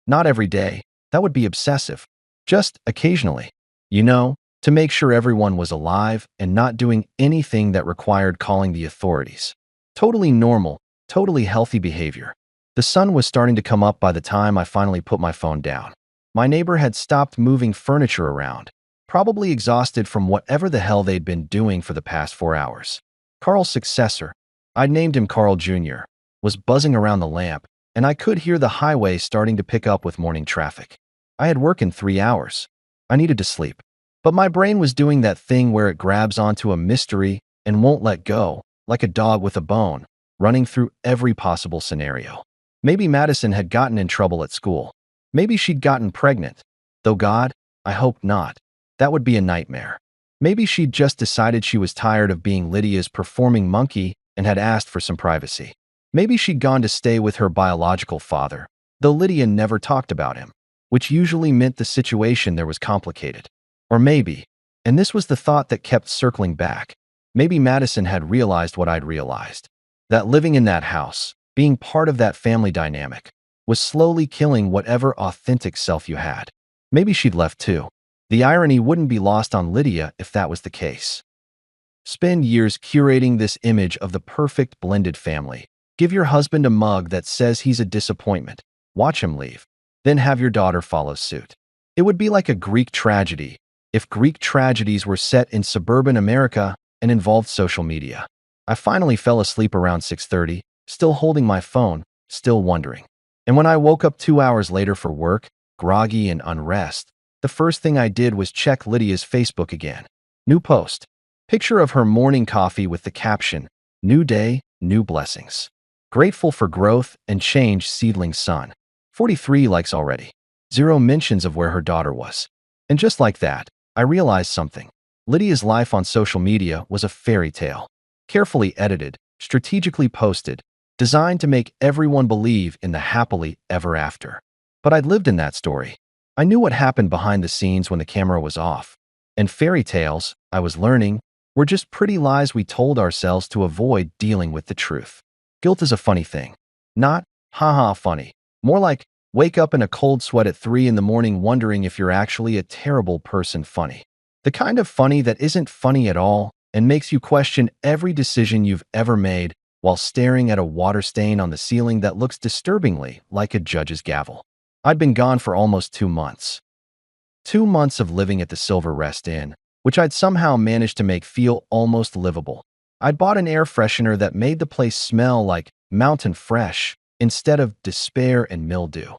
Not every day. That would be obsessive. Just occasionally. You know, to make sure everyone was alive and not doing anything that required calling the authorities. Totally normal, totally healthy behavior. The sun was starting to come up by the time I finally put my phone down. My neighbor had stopped moving furniture around, probably exhausted from whatever the hell they'd been doing for the past 4 hours. Carl's successor, I'd named him Carl Jr., was buzzing around the lamp, and I could hear the highway starting to pick up with morning traffic. I had work in 3 hours. I needed to sleep. But my brain was doing that thing where it grabs onto a mystery and won't let go, like a dog with a bone, running through every possible scenario. Maybe Madison had gotten in trouble at school. Maybe she'd gotten pregnant. Though God, I hoped not. That would be a nightmare. Maybe she'd just decided she was tired of being Lydia's performing monkey and had asked for some privacy. Maybe she'd gone to stay with her biological father, though Lydia never talked about him, which usually meant the situation there was complicated. Or maybe, and this was the thought that kept circling back, maybe Madison had realized what I'd realized, that living in that house, being part of that family dynamic, was slowly killing whatever authentic self you had. Maybe she'd left too. The irony wouldn't be lost on Lydia if that was the case. Spend years curating this image of the perfect blended family. Give your husband a mug that says he's a disappointment. Watch him leave. Then have your daughter follow suit. It would be like a Greek tragedy if Greek tragedies were set in suburban America and involved social media. I finally fell asleep around 6:30, still holding my phone, still wondering. And when I woke up 2 hours later for work, groggy and unrest, the first thing I did was check Lydia's Facebook again. New post. Picture of her morning coffee with the caption, "New day, new blessings. Grateful for growth and change, seedling son." 43 likes already. 0 mentions of where her daughter was. And just like that, I realized something. Lydia's life on social media was a fairy tale. Carefully edited, strategically posted, designed to make everyone believe in the happily ever after. But I'd lived in that story. I knew what happened behind the scenes when the camera was off. And fairy tales, I was learning, were just pretty lies we told ourselves to avoid dealing with the truth. Guilt is a funny thing. Not, haha funny. More like, wake up in a cold sweat at 3 in the morning wondering if you're actually a terrible person funny. The kind of funny that isn't funny at all and makes you question every decision you've ever made while staring at a water stain on the ceiling that looks disturbingly like a judge's gavel. I'd been gone for almost 2 months. 2 months of living at the Silver Rest Inn, which I'd somehow managed to make feel almost livable. I'd bought an air freshener that made the place smell like mountain fresh instead of despair and mildew.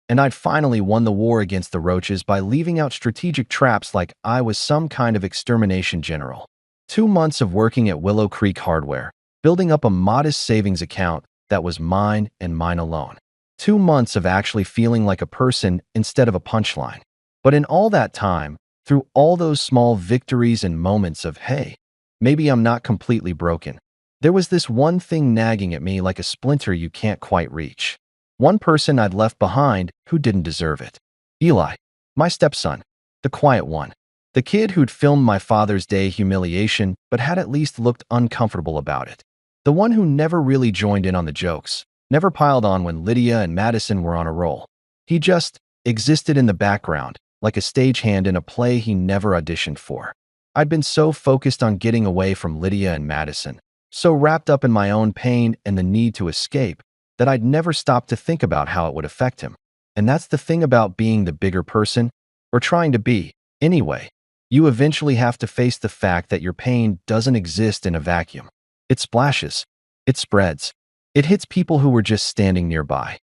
And I'd finally won the war against the roaches by leaving out strategic traps like I was some kind of extermination general. 2 months of working at Willow Creek Hardware, building up a modest savings account that was mine and mine alone. 2 months of actually feeling like a person instead of a punchline. But in all that time, through all those small victories and moments of, hey, maybe I'm not completely broken, there was this one thing nagging at me like a splinter you can't quite reach. One person I'd left behind who didn't deserve it. Eli, my stepson, the quiet one. The kid who'd filmed my Father's Day humiliation but had at least looked uncomfortable about it. The one who never really joined in on the jokes, never piled on when Lydia and Madison were on a roll. He just existed in the background, like a stagehand in a play he never auditioned for. I'd been so focused on getting away from Lydia and Madison, so wrapped up in my own pain and the need to escape, that I'd never stopped to think about how it would affect him. And that's the thing about being the bigger person, or trying to be, anyway. You eventually have to face the fact that your pain doesn't exist in a vacuum. It splashes. It spreads. It hits people who were just standing nearby.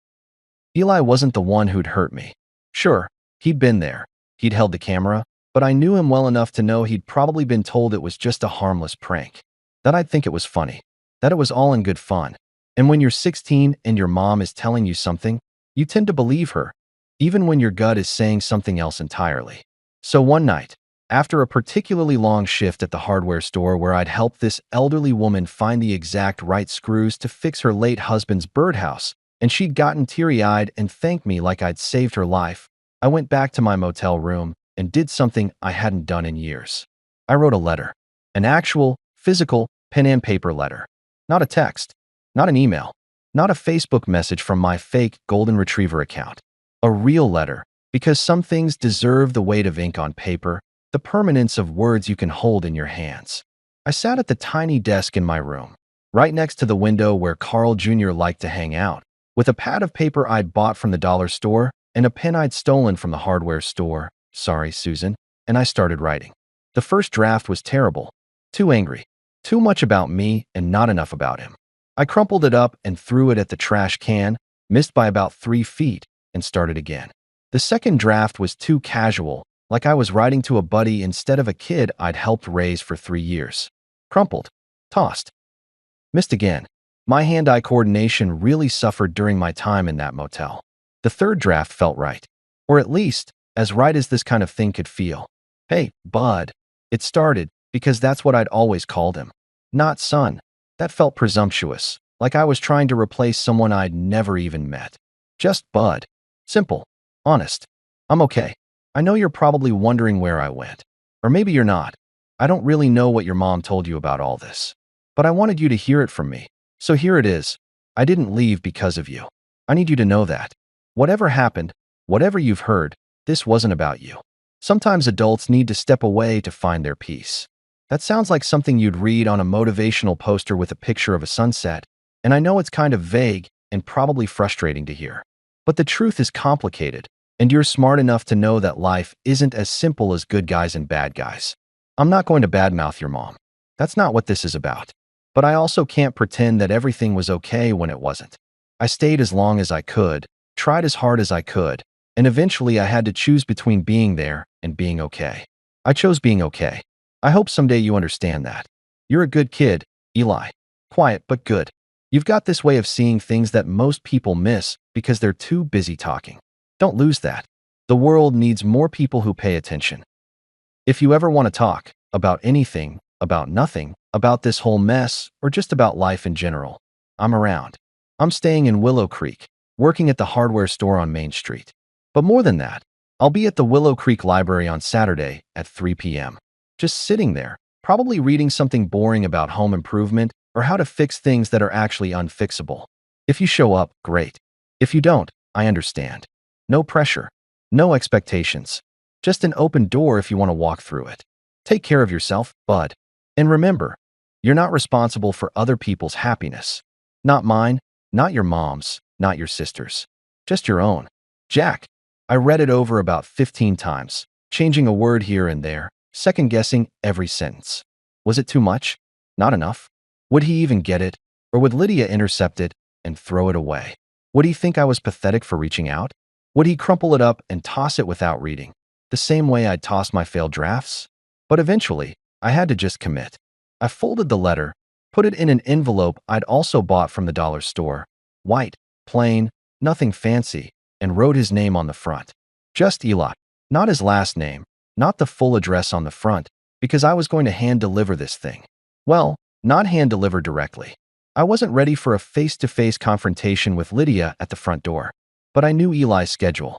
Eli wasn't the one who'd hurt me. Sure, he'd been there. He'd held the camera, but I knew him well enough to know he'd probably been told it was just a harmless prank. That I'd think it was funny. That it was all in good fun. And when you're 16 and your mom is telling you something, you tend to believe her, even when your gut is saying something else entirely. So one night, After a particularly long shift at the hardware store where I'd helped this elderly woman find the exact right screws to fix her late husband's birdhouse, and she'd gotten teary-eyed and thanked me like I'd saved her life, I went back to my motel room and did something I hadn't done in years. I wrote a letter. An actual, physical, pen and paper letter. Not a text. Not an email. Not a Facebook message from my fake golden retriever account. A real letter, because some things deserve the weight of ink on paper, the permanence of words you can hold in your hands. I sat at the tiny desk in my room, right next to the window where Carl Jr. liked to hang out, with a pad of paper I'd bought from the dollar store and a pen I'd stolen from the hardware store. Sorry, Susan. And I started writing. The first draft was terrible. Too angry. Too much about me and not enough about him. I crumpled it up and threw it at the trash can, missed by about 3 feet, and started again. The second draft was too casual, like I was writing to a buddy instead of a kid I'd helped raise for 3 years. Crumpled. Tossed. Missed again. My hand-eye coordination really suffered during my time in that motel. The third draft felt right. Or at least, as right as this kind of thing could feel. Hey, bud. It started, because that's what I'd always called him. Not son. That felt presumptuous, like I was trying to replace someone I'd never even met. Just bud. Simple. Honest. I'm okay. I know you're probably wondering where I went. Or maybe you're not. I don't really know what your mom told you about all this. But I wanted you to hear it from me. So here it is. I didn't leave because of you. I need you to know that. Whatever happened, whatever you've heard, this wasn't about you. Sometimes adults need to step away to find their peace. That sounds like something you'd read on a motivational poster with a picture of a sunset, and I know it's kind of vague and probably frustrating to hear. But the truth is complicated, and you're smart enough to know that life isn't as simple as good guys and bad guys. I'm not going to badmouth your mom. That's not what this is about. But I also can't pretend that everything was okay when it wasn't. I stayed as long as I could, tried as hard as I could, and eventually I had to choose between being there and being okay. I chose being okay. I hope someday you understand that. You're a good kid, Eli. Quiet but good. You've got this way of seeing things that most people miss because they're too busy talking. Don't lose that. The world needs more people who pay attention. If you ever want to talk about anything, about nothing, about this whole mess, or just about life in general, I'm around. I'm staying in Willow Creek, working at the hardware store on Main Street. But more than that, I'll be at the Willow Creek Library on Saturday at 3 p.m. Just sitting there, probably reading something boring about home improvement or how to fix things that are actually unfixable. If you show up, great. If you don't, I understand. No pressure. No expectations. Just an open door if you want to walk through it. Take care of yourself, bud. And remember, you're not responsible for other people's happiness. Not mine, not your mom's, not your sister's. Just your own. Jack. I read it over about 15 times, changing a word here and there, second-guessing every sentence. Was it too much? Not enough? Would he even get it? Or would Lydia intercept it and throw it away? Would he think I was pathetic for reaching out? Would he crumple it up and toss it without reading, the same way I'd toss my failed drafts? But eventually, I had to just commit. I folded the letter, put it in an envelope I'd also bought from the dollar store, white, plain, nothing fancy, and wrote his name on the front. Just Eli. Not his last name, not the full address on the front, because I was going to hand-deliver this thing. Well, not hand-deliver directly. I wasn't ready for a face-to-face confrontation with Lydia at the front door, but I knew Eli's schedule.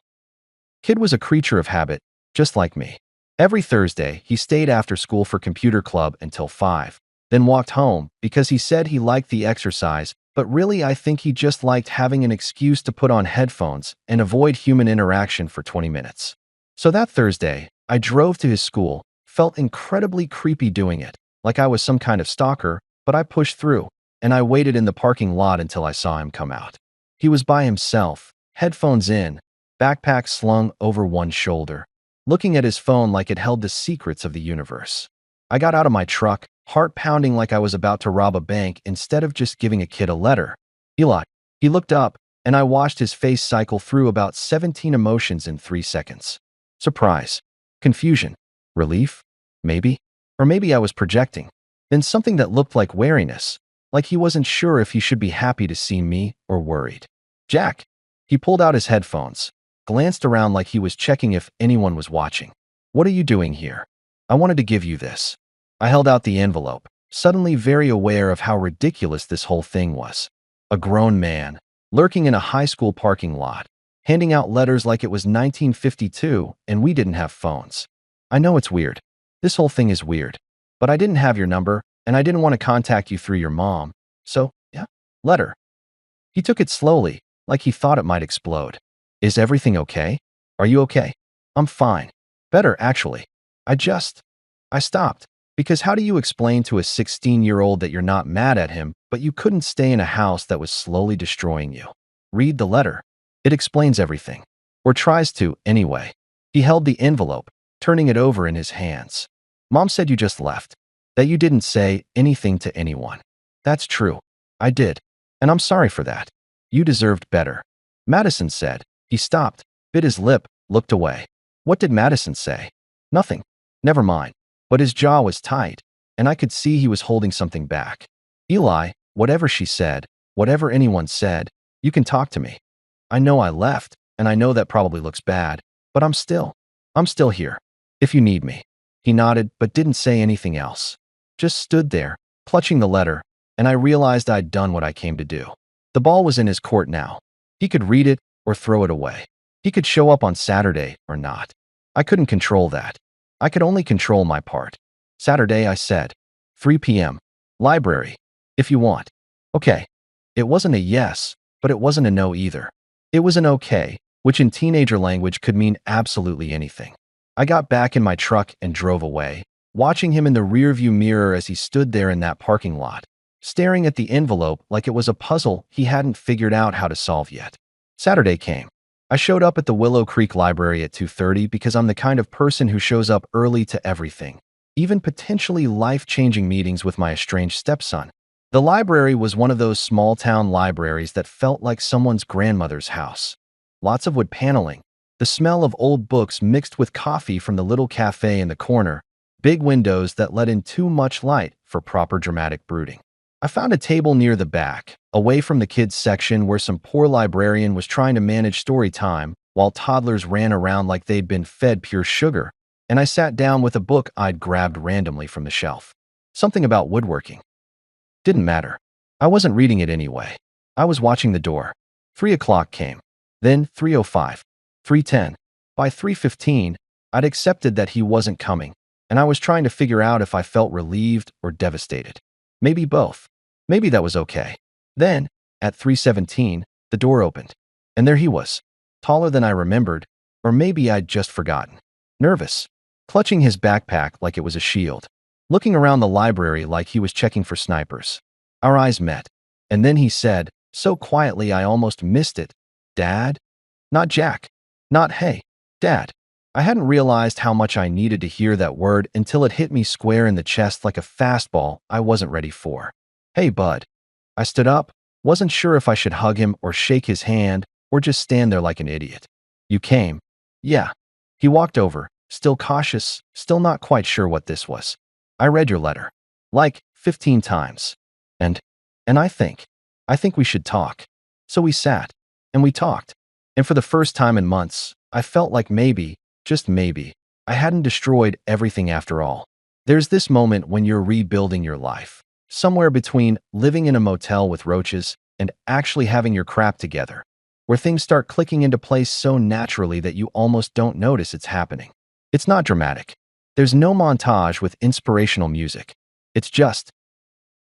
Kid was a creature of habit, just like me. Every Thursday, he stayed after school for computer club until 5, then walked home because he said he liked the exercise, but really I think he just liked having an excuse to put on headphones and avoid human interaction for 20 minutes. So that Thursday, I drove to his school, felt incredibly creepy doing it, like I was some kind of stalker, but I pushed through, and I waited in the parking lot until I saw him come out. He was by himself, headphones in, backpack slung over one shoulder, looking at his phone like it held the secrets of the universe. I got out of my truck, heart pounding like I was about to rob a bank instead of just giving a kid a letter. Eli. He looked up, and I watched his face cycle through about 17 emotions in 3 seconds. Surprise. Confusion. Relief? Maybe? Or maybe I was projecting. Then something that looked like wariness, like he wasn't sure if he should be happy to see me or worried. Jack. He pulled out his headphones, glanced around like he was checking if anyone was watching. What are you doing here? I wanted to give you this. I held out the envelope, suddenly very aware of how ridiculous this whole thing was. A grown man, lurking in a high school parking lot, handing out letters like it was 1952 and we didn't have phones. I know it's weird. This whole thing is weird. But I didn't have your number, and I didn't want to contact you through your mom. So, yeah, letter. He took it slowly, like he thought it might explode. Is everything okay? Are you okay? I'm fine. Better, actually. I stopped. Because how do you explain to a 16-year-old that you're not mad at him, but you couldn't stay in a house that was slowly destroying you? Read the letter. It explains everything. Or tries to, anyway. He held the envelope, turning it over in his hands. Mom said you just left. That you didn't say anything to anyone. That's true. I did. And I'm sorry for that. You deserved better. Madison said. He stopped, bit his lip, looked away. What did Madison say? Nothing. Never mind. But his jaw was tight, and I could see he was holding something back. Eli, whatever she said, whatever anyone said, you can talk to me. I know I left, and I know that probably looks bad, but I'm still here. If you need me. He nodded, but didn't say anything else. Just stood there, clutching the letter, and I realized I'd done what I came to do. The ball was in his court now. He could read it or throw it away. He could show up on Saturday or not. I couldn't control that. I could only control my part. Saturday, I said. 3 p.m. Library. If you want. Okay. It wasn't a yes, but it wasn't a no either. It was an okay, which in teenager language could mean absolutely anything. I got back in my truck and drove away, watching him in the rearview mirror as he stood there in that parking lot, staring at the envelope like it was a puzzle he hadn't figured out how to solve yet. Saturday came. I showed up at the Willow Creek Library at 2:30 because I'm the kind of person who shows up early to everything, even potentially life-changing meetings with my estranged stepson. The library was one of those small-town libraries that felt like someone's grandmother's house. Lots of wood paneling, the smell of old books mixed with coffee from the little cafe in the corner, big windows that let in too much light for proper dramatic brooding. I found a table near the back, away from the kids section where some poor librarian was trying to manage story time while toddlers ran around like they'd been fed pure sugar, and I sat down with a book I'd grabbed randomly from the shelf. Something about woodworking. Didn't matter. I wasn't reading it anyway. I was watching the door. 3 o'clock came. Then 3:05. 3:10. By 3:15, I'd accepted that he wasn't coming, and I was trying to figure out if I felt relieved or devastated. Maybe both. Maybe that was okay. Then, at 3:17, the door opened, and there he was, taller than I remembered, or maybe I'd just forgotten. Nervous, clutching his backpack like it was a shield, looking around the library like he was checking for snipers. Our eyes met, and then he said, so quietly I almost missed it, "Dad?" Not Jack. Not hey, Dad. I hadn't realized how much I needed to hear that word until it hit me square in the chest like a fastball I wasn't ready for. Hey, bud. I stood up, wasn't sure if I should hug him or shake his hand or just stand there like an idiot. You came. Yeah. He walked over, still cautious, still not quite sure what this was. I read your letter. Like 15 times. And I think we should talk. So we sat, and we talked. And for the first time in months, I felt like maybe, just maybe, I hadn't destroyed everything after all. There's this moment when you're rebuilding your life, somewhere between living in a motel with roaches and actually having your crap together, where things start clicking into place so naturally that you almost don't notice it's happening. It's not dramatic. There's no montage with inspirational music. It's just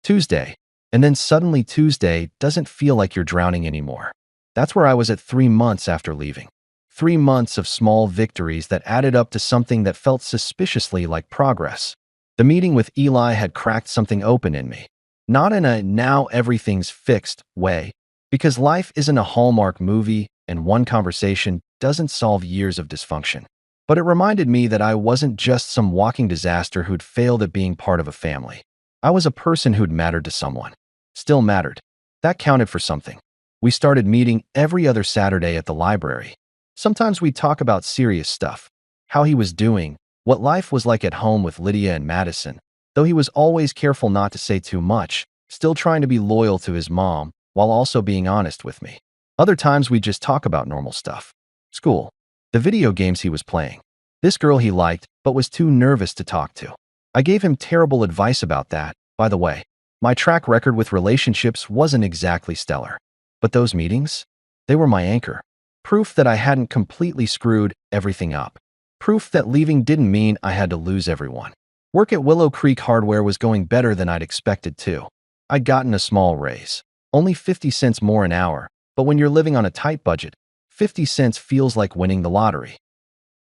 Tuesday, and then suddenly Tuesday doesn't feel like you're drowning anymore. That's where I was at 3 months after leaving. 3 months of small victories that added up to something that felt suspiciously like progress. The meeting with Eli had cracked something open in me. Not in a now everything's fixed way, because life isn't a Hallmark movie and one conversation doesn't solve years of dysfunction. But it reminded me that I wasn't just some walking disaster who'd failed at being part of a family. I was a person who'd mattered to someone. Still mattered. That counted for something. We started meeting every other Saturday at the library. Sometimes we'd talk about serious stuff, how he was doing, what life was like at home with Lydia and Madison, though he was always careful not to say too much, still trying to be loyal to his mom while also being honest with me. Other times we'd just talk about normal stuff. School. The video games he was playing. This girl he liked, but was too nervous to talk to. I gave him terrible advice about that, by the way. My track record with relationships wasn't exactly stellar. But those meetings? They were my anchor. Proof that I hadn't completely screwed everything up. Proof that leaving didn't mean I had to lose everyone. Work at Willow Creek Hardware was going better than I'd expected too. I'd gotten a small raise. Only 50 cents more an hour, but when you're living on a tight budget, 50 cents feels like winning the lottery.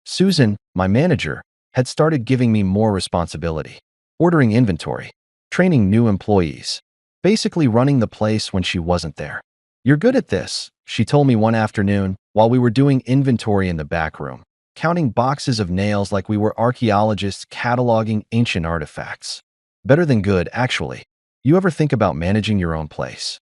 Susan, my manager, had started giving me more responsibility. Ordering inventory, training new employees, basically running the place when she wasn't there. "You're good at this," she told me one afternoon while we were doing inventory in the back room, counting boxes of nails like we were archaeologists cataloging ancient artifacts. "Better than good, actually. You ever think about managing your own place?"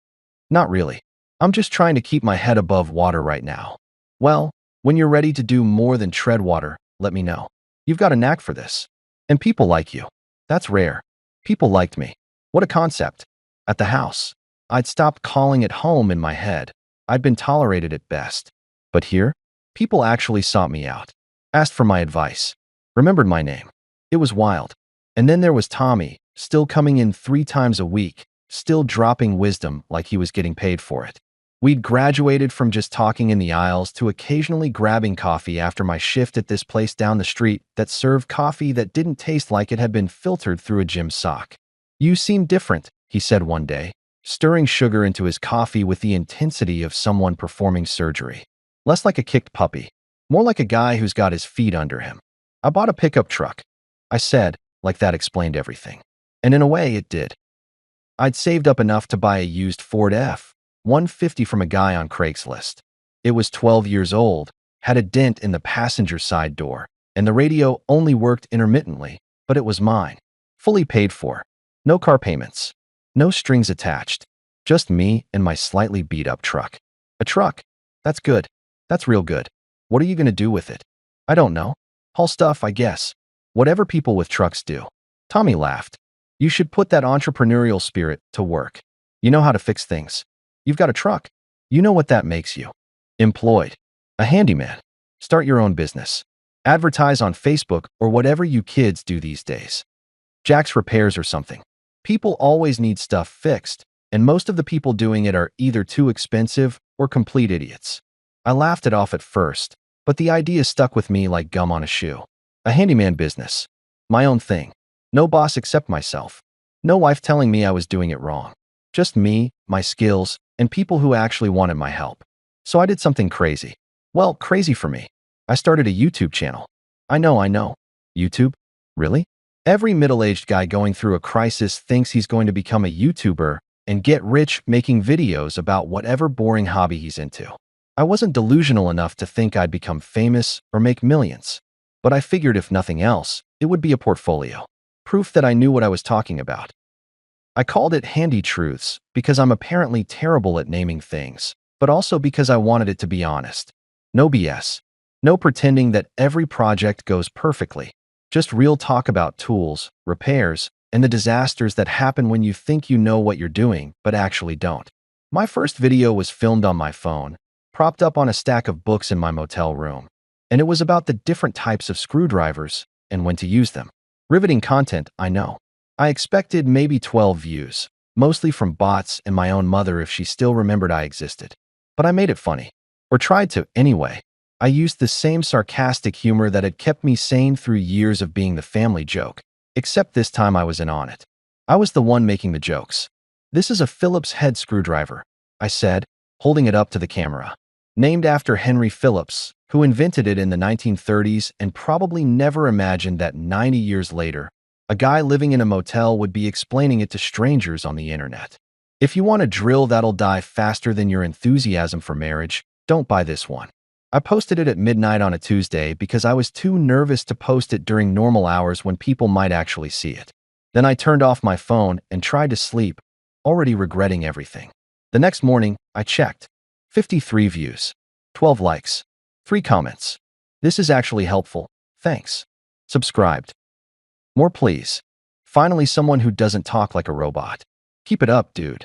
"Not really. I'm just trying to keep my head above water right now." "Well, when you're ready to do more than tread water, let me know. You've got a knack for this. And people like you. That's rare." People liked me. What a concept. At the house, I'd stopped calling it home in my head. I'd been tolerated at best. But here, people actually sought me out, asked for my advice, remembered my name. It was wild. And then there was Tommy, still coming in 3 times a week, still dropping wisdom like he was getting paid for it. We'd graduated from just talking in the aisles to occasionally grabbing coffee after my shift at this place down the street that served coffee that didn't taste like it had been filtered through a gym sock. "You seem different," he said one day, stirring sugar into his coffee with the intensity of someone performing surgery. "Less like a kicked puppy, more like a guy who's got his feet under him." "I bought a pickup truck," I said, like that explained everything. And in a way, it did. I'd saved up enough to buy a used Ford F-150 from a guy on Craigslist. It was 12 years old, had a dent in the passenger side door, and the radio only worked intermittently, but it was mine. Fully paid for. No car payments. No strings attached. Just me and my slightly beat-up truck. A truck. That's good. That's real good. What are you going to do with it? I don't know. Haul stuff, I guess. Whatever people with trucks do. Tommy laughed. "You should put that entrepreneurial spirit to work. You know how to fix things. You've got a truck. You know what that makes you. Employed. A handyman. Start your own business. Advertise on Facebook or whatever you kids do these days. Jack's Repairs or something. People always need stuff fixed, and most of the people doing it are either too expensive or complete idiots." I laughed it off at first, but the idea stuck with me like gum on a shoe. A handyman business. My own thing. No boss except myself. No wife telling me I was doing it wrong. Just me, my skills, and people who actually wanted my help. So I did something crazy. Well, crazy for me. I started a YouTube channel. I know. YouTube? Really? Every middle-aged guy going through a crisis thinks he's going to become a YouTuber and get rich making videos about whatever boring hobby he's into. I wasn't delusional enough to think I'd become famous or make millions. But I figured if nothing else, it would be a portfolio. Proof that I knew what I was talking about. I called it Handy Truths because I'm apparently terrible at naming things, but also because I wanted it to be honest. No BS. No pretending that every project goes perfectly. Just real talk about tools, repairs, and the disasters that happen when you think you know what you're doing, but actually don't. My first video was filmed on my phone, propped up on a stack of books in my motel room, and it was about the different types of screwdrivers and when to use them. Riveting content, I know. I expected maybe 12 views, mostly from bots and my own mother if she still remembered I existed. But I made it funny. Or tried to, anyway. I used the same sarcastic humor that had kept me sane through years of being the family joke, except this time I was in on it. I was the one making the jokes. "This is a Phillips head screwdriver," I said, holding it up to the camera. "Named after Henry Phillips, who invented it in the 1930s and probably never imagined that 90 years later, a guy living in a motel would be explaining it to strangers on the internet. If you want a drill that'll die faster than your enthusiasm for marriage, don't buy this one." I posted it at midnight on a Tuesday because I was too nervous to post it during normal hours when people might actually see it. Then I turned off my phone and tried to sleep, already regretting everything. The next morning, I checked. 53 views. 12 likes. 3 comments. "This is actually helpful. Thanks." Subscribed. "More please." Finally, someone who doesn't talk like a robot. "Keep it up, dude."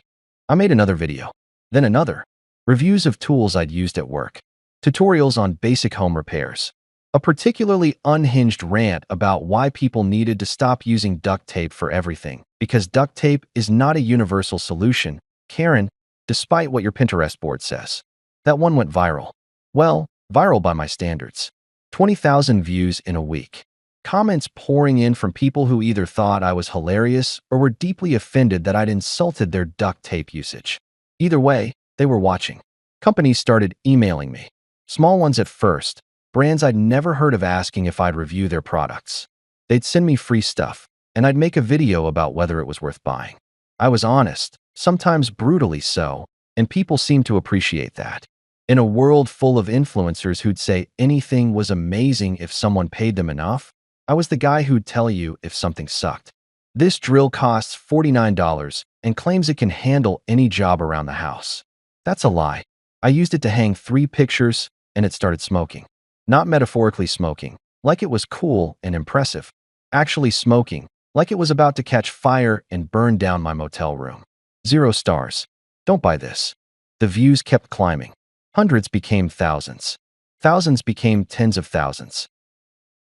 I made another video. Then another. Reviews of tools I'd used at work. Tutorials on basic home repairs. A particularly unhinged rant about why people needed to stop using duct tape for everything, because duct tape is not a universal solution, Karen, despite what your Pinterest board says. That one went viral. Well, viral by my standards. 20,000 views in a week. Comments pouring in from people who either thought I was hilarious or were deeply offended that I'd insulted their duct tape usage. Either way, they were watching. Companies started emailing me. Small ones at first, brands I'd never heard of asking if I'd review their products. They'd send me free stuff, and I'd make a video about whether it was worth buying. I was honest, sometimes brutally so, and people seemed to appreciate that. In a world full of influencers who'd say anything was amazing if someone paid them enough, I was the guy who'd tell you if something sucked. This drill costs $49 and claims it can handle any job around the house. That's a lie. I used it to hang 3 pictures, and it started smoking. Not metaphorically smoking, like it was cool and impressive. Actually smoking, like it was about to catch fire and burn down my motel room. 0 stars. Don't buy this. The views kept climbing. Hundreds became thousands. Thousands became tens of thousands.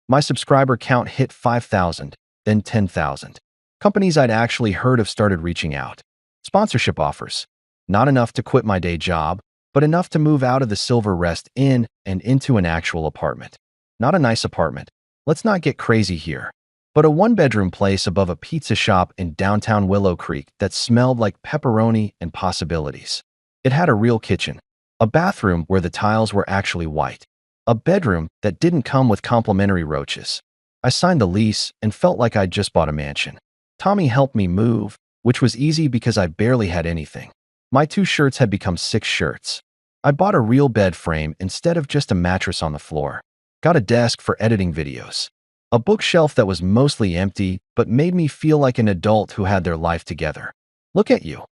My subscriber count hit 5,000, then 10,000. Companies I'd actually heard of started reaching out. Sponsorship offers. Not enough to quit my day job, but enough to move out of the Silver Rest Inn and into an actual apartment. Not a nice apartment. Let's not get crazy here. But a 1-bedroom place above a pizza shop in downtown Willow Creek that smelled like pepperoni and possibilities. It had a real kitchen, a bathroom where the tiles were actually white, a bedroom that didn't come with complimentary roaches. I signed the lease and felt like I'd just bought a mansion. Tommy helped me move, which was easy because I barely had anything. My 2 shirts had become 6 shirts. I bought a real bed frame instead of just a mattress on the floor. Got a desk for editing videos. A bookshelf that was mostly empty but made me feel like an adult who had their life together. Look at you,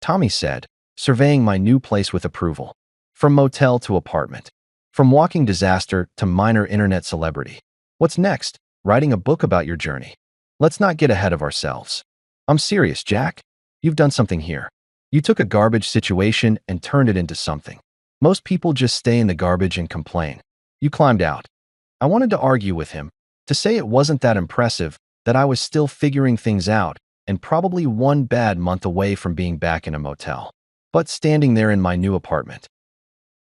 Tommy said, surveying my new place with approval. From motel to apartment. From walking disaster to minor internet celebrity. What's next? Writing a book about your journey. Let's not get ahead of ourselves. I'm serious, Jack. You've done something here. You took a garbage situation and turned it into something. Most people just stay in the garbage and complain. You climbed out. I wanted to argue with him, to say it wasn't that impressive, that I was still figuring things out, and probably 1 bad month away from being back in a motel. But standing there in my new apartment.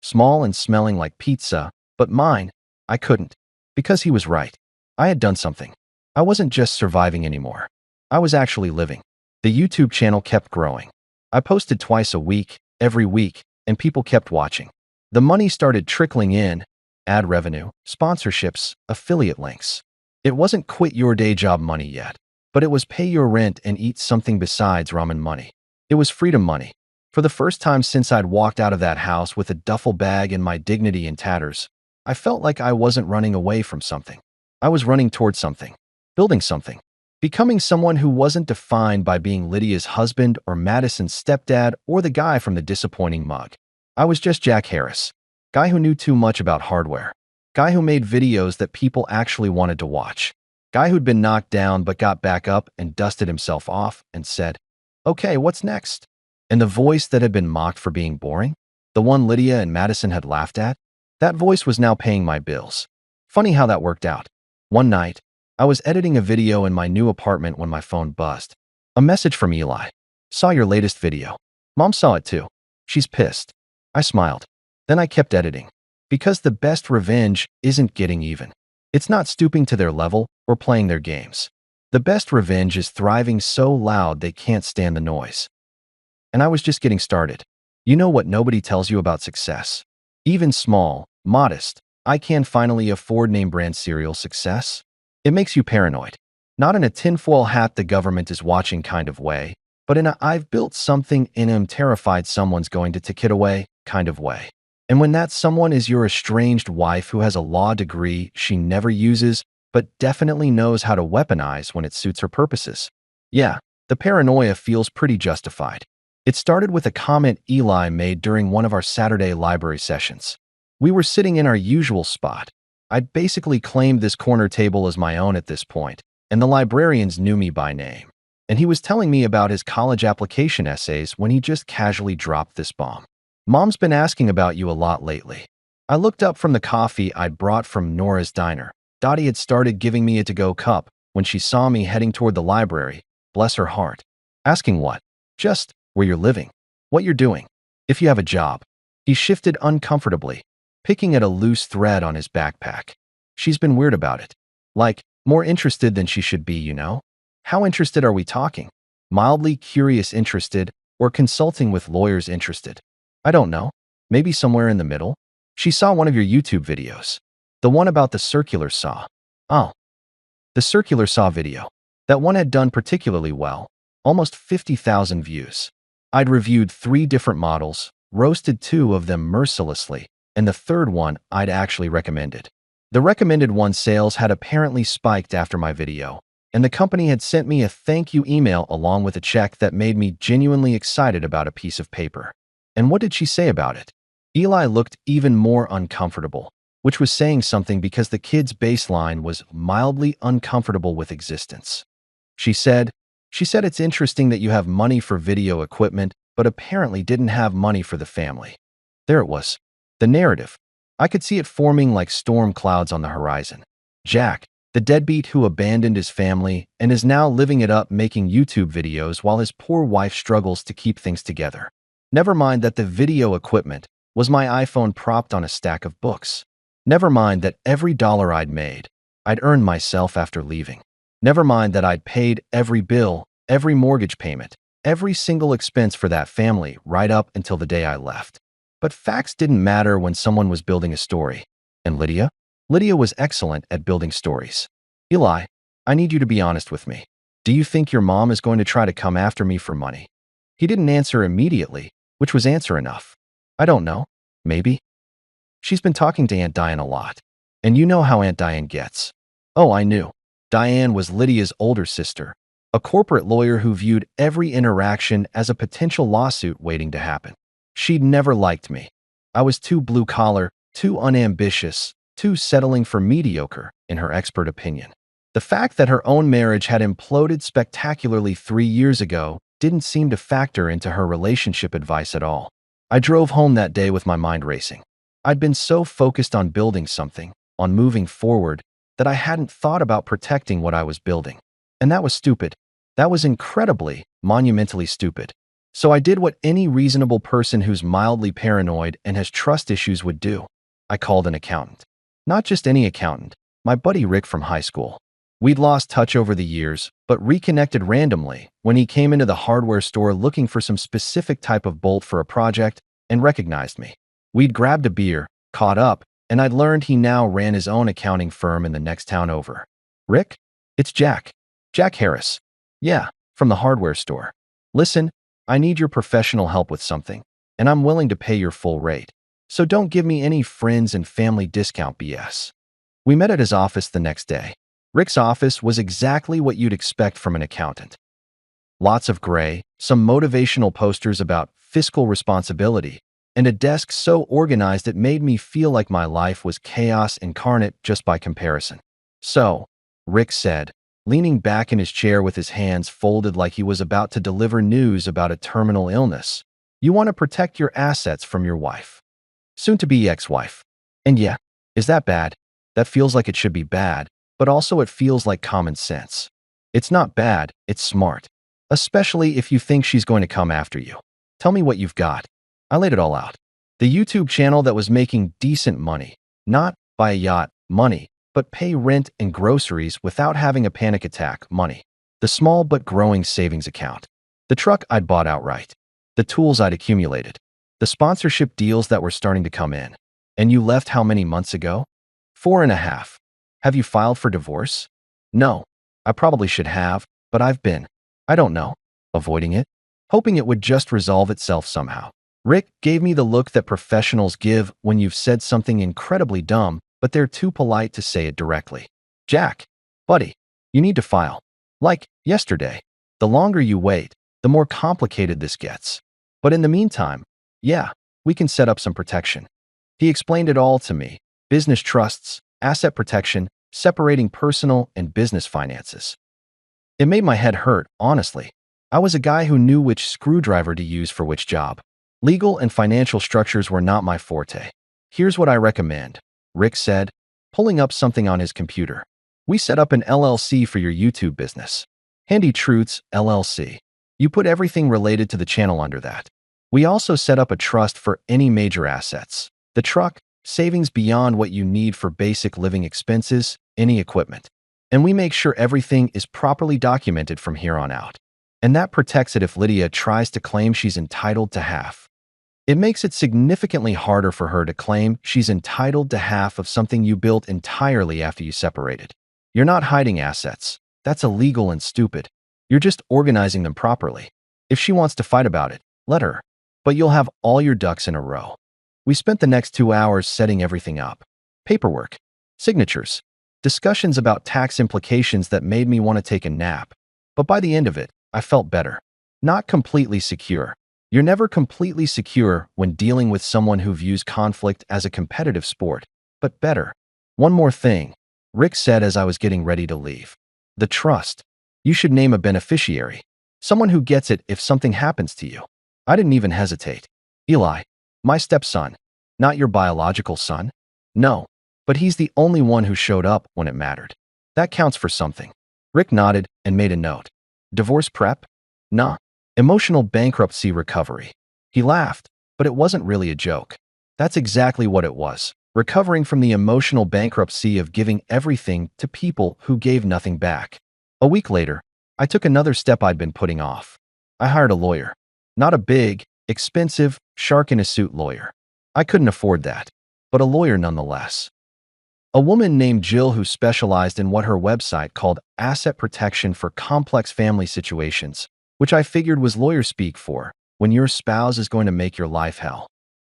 Small and smelling like pizza, but mine, I couldn't. Because he was right. I had done something. I wasn't just surviving anymore. I was actually living. The YouTube channel kept growing. I posted twice a week, every week, and people kept watching. The money started trickling in, ad revenue, sponsorships, affiliate links. It wasn't quit your day job money yet, but it was pay your rent and eat something besides ramen money. It was freedom money. For the first time since I'd walked out of that house with a duffel bag and my dignity in tatters, I felt like I wasn't running away from something. I was running towards something, building something. Becoming someone who wasn't defined by being Lydia's husband or Madison's stepdad or the guy from the disappointing mug. I was just Jack Harris, guy who knew too much about hardware, guy who made videos that people actually wanted to watch, guy who'd been knocked down but got back up and dusted himself off and said, "Okay, what's next?" And the voice that had been mocked for being boring, the one Lydia and Madison had laughed at, that voice was now paying my bills. Funny how that worked out. One night, I was editing a video in my new apartment when my phone buzzed. A message from Eli. "Saw your latest video. Mom saw it too. She's pissed." I smiled. Then I kept editing. Because the best revenge isn't getting even. It's not stooping to their level or playing their games. The best revenge is thriving so loud they can't stand the noise. And I was just getting started. You know what nobody tells you about success? Even small, modest, I can finally afford name brand cereal success? It makes you paranoid. Not in a tinfoil hat the government is watching kind of way, but in a I've built something and am terrified someone's going to take it away kind of way. And when that someone is your estranged wife who has a law degree she never uses, but definitely knows how to weaponize when it suits her purposes. Yeah, the paranoia feels pretty justified. It started with a comment Eli made during one of our Saturday library sessions. We were sitting in our usual spot. I'd basically claimed this corner table as my own at this point, and the librarians knew me by name. And he was telling me about his college application essays when he just casually dropped this bomb. "Mom's been asking about you a lot lately." I looked up from the coffee I'd brought from Nora's diner. Dottie had started giving me a to-go cup when she saw me heading toward the library, bless her heart. Asking what? Just where you're living, what you're doing, if you have a job. He shifted uncomfortably, picking at a loose thread on his backpack. She's been weird about it. Like, more interested than she should be, you know? How interested are we talking? Mildly curious interested, or consulting with lawyers interested? I don't know. Maybe somewhere in the middle? She saw one of your YouTube videos. The one about the circular saw. Oh. The circular saw video. That one had done particularly well. Almost 50,000 views. I'd reviewed 3 different models, roasted 2 of them mercilessly, and the third one I'd actually recommended. The recommended one sales had apparently spiked after my video, and the company had sent me a thank you email along with a check that made me genuinely excited about a piece of paper. And what did she say about it? Eli looked even more uncomfortable, which was saying something because the kid's baseline was mildly uncomfortable with existence. She said it's interesting that you have money for video equipment, but apparently didn't have money for the family. There it was. The narrative. I could see it forming like storm clouds on the horizon. Jack, the deadbeat who abandoned his family and is now living it up making YouTube videos while his poor wife struggles to keep things together. Never mind that the video equipment was my iPhone propped on a stack of books. Never mind that every dollar I'd made, I'd earned myself after leaving. Never mind that I'd paid every bill, every mortgage payment, every single expense for that family right up until the day I left. But facts didn't matter when someone was building a story. And Lydia? Lydia was excellent at building stories. Eli, I need you to be honest with me. Do you think your mom is going to try to come after me for money? He didn't answer immediately, which was answer enough. I don't know. Maybe. She's been talking to Aunt Diane a lot. And you know how Aunt Diane gets. Oh, I knew. Diane was Lydia's older sister, a corporate lawyer who viewed every interaction as a potential lawsuit waiting to happen. She'd never liked me. I was too blue-collar, too unambitious, too settling for mediocre, in her expert opinion. The fact that her own marriage had imploded spectacularly 3 years ago didn't seem to factor into her relationship advice at all. I drove home that day with my mind racing. I'd been so focused on building something, on moving forward, that I hadn't thought about protecting what I was building. And that was stupid. That was incredibly, monumentally stupid. So I did what any reasonable person who's mildly paranoid and has trust issues would do. I called an accountant. Not just any accountant, my buddy Rick from high school. We'd lost touch over the years, but reconnected randomly when he came into the hardware store looking for some specific type of bolt for a project and recognized me. We'd grabbed a beer, caught up, and I'd learned he now ran his own accounting firm in the next town over. Rick? It's Jack. Jack Harris. Yeah, from the hardware store. Listen, I need your professional help with something, and I'm willing to pay your full rate. So don't give me any friends and family discount BS. We met at his office the next day. Rick's office was exactly what you'd expect from an accountant. Lots of gray, some motivational posters about fiscal responsibility, and a desk so organized it made me feel like my life was chaos incarnate just by comparison. So, Rick said, leaning back in his chair with his hands folded like he was about to deliver news about a terminal illness, you want to protect your assets from your wife. Soon-to-be ex-wife. And yeah, is that bad? That feels like it should be bad, but also it feels like common sense. It's not bad, it's smart. Especially if you think she's going to come after you. Tell me what you've got. I laid it all out. The YouTube channel that was making decent money, not buy a yacht money, but pay rent and groceries without having a panic attack money. The small but growing savings account. The truck I'd bought outright. The tools I'd accumulated. The sponsorship deals that were starting to come in. And you left how many months ago? 4.5. Have you filed for divorce? No. I probably should have, but I've been, I don't know, avoiding it, hoping it would just resolve itself somehow. Rick gave me the look that professionals give when you've said something incredibly dumb, but they're too polite to say it directly. Jack, buddy, you need to file. Like yesterday. The longer you wait, the more complicated this gets. But in the meantime, yeah, we can set up some protection. He explained it all to me. Business trusts, asset protection, separating personal and business finances. It made my head hurt, honestly. I was a guy who knew which screwdriver to use for which job. Legal and financial structures were not my forte. Here's what I recommend, Rick said, pulling up something on his computer. We set up an LLC for your YouTube business. Handy Truths, LLC. You put everything related to the channel under that. We also set up a trust for any major assets. The truck, savings beyond what you need for basic living expenses, any equipment. And we make sure everything is properly documented from here on out. And that protects it if Lydia tries to claim she's entitled to half. It makes it significantly harder for her to claim she's entitled to half of something you built entirely after you separated. You're not hiding assets. That's illegal and stupid. You're just organizing them properly. If she wants to fight about it, let her. But you'll have all your ducks in a row. We spent the next 2 hours setting everything up. Paperwork, signatures, discussions about tax implications that made me want to take a nap. But by the end of it, I felt better. Not completely secure. You're never completely secure when dealing with someone who views conflict as a competitive sport, but better. One more thing, Rick said as I was getting ready to leave. The trust. You should name a beneficiary. Someone who gets it if something happens to you. I didn't even hesitate. Eli, my stepson. Not your biological son? No, but he's the only one who showed up when it mattered. That counts for something. Rick nodded and made a note. Divorce prep? Nah. Emotional bankruptcy recovery. He laughed, but it wasn't really a joke. That's exactly what it was. Recovering from the emotional bankruptcy of giving everything to people who gave nothing back. A week later, I took another step I'd been putting off. I hired a lawyer. Not a big, expensive, shark-in-a-suit lawyer. I couldn't afford that, but a lawyer nonetheless. A woman named Jill who specialized in what her website called asset protection for complex family situations, which I figured was lawyer speak for when your spouse is going to make your life hell.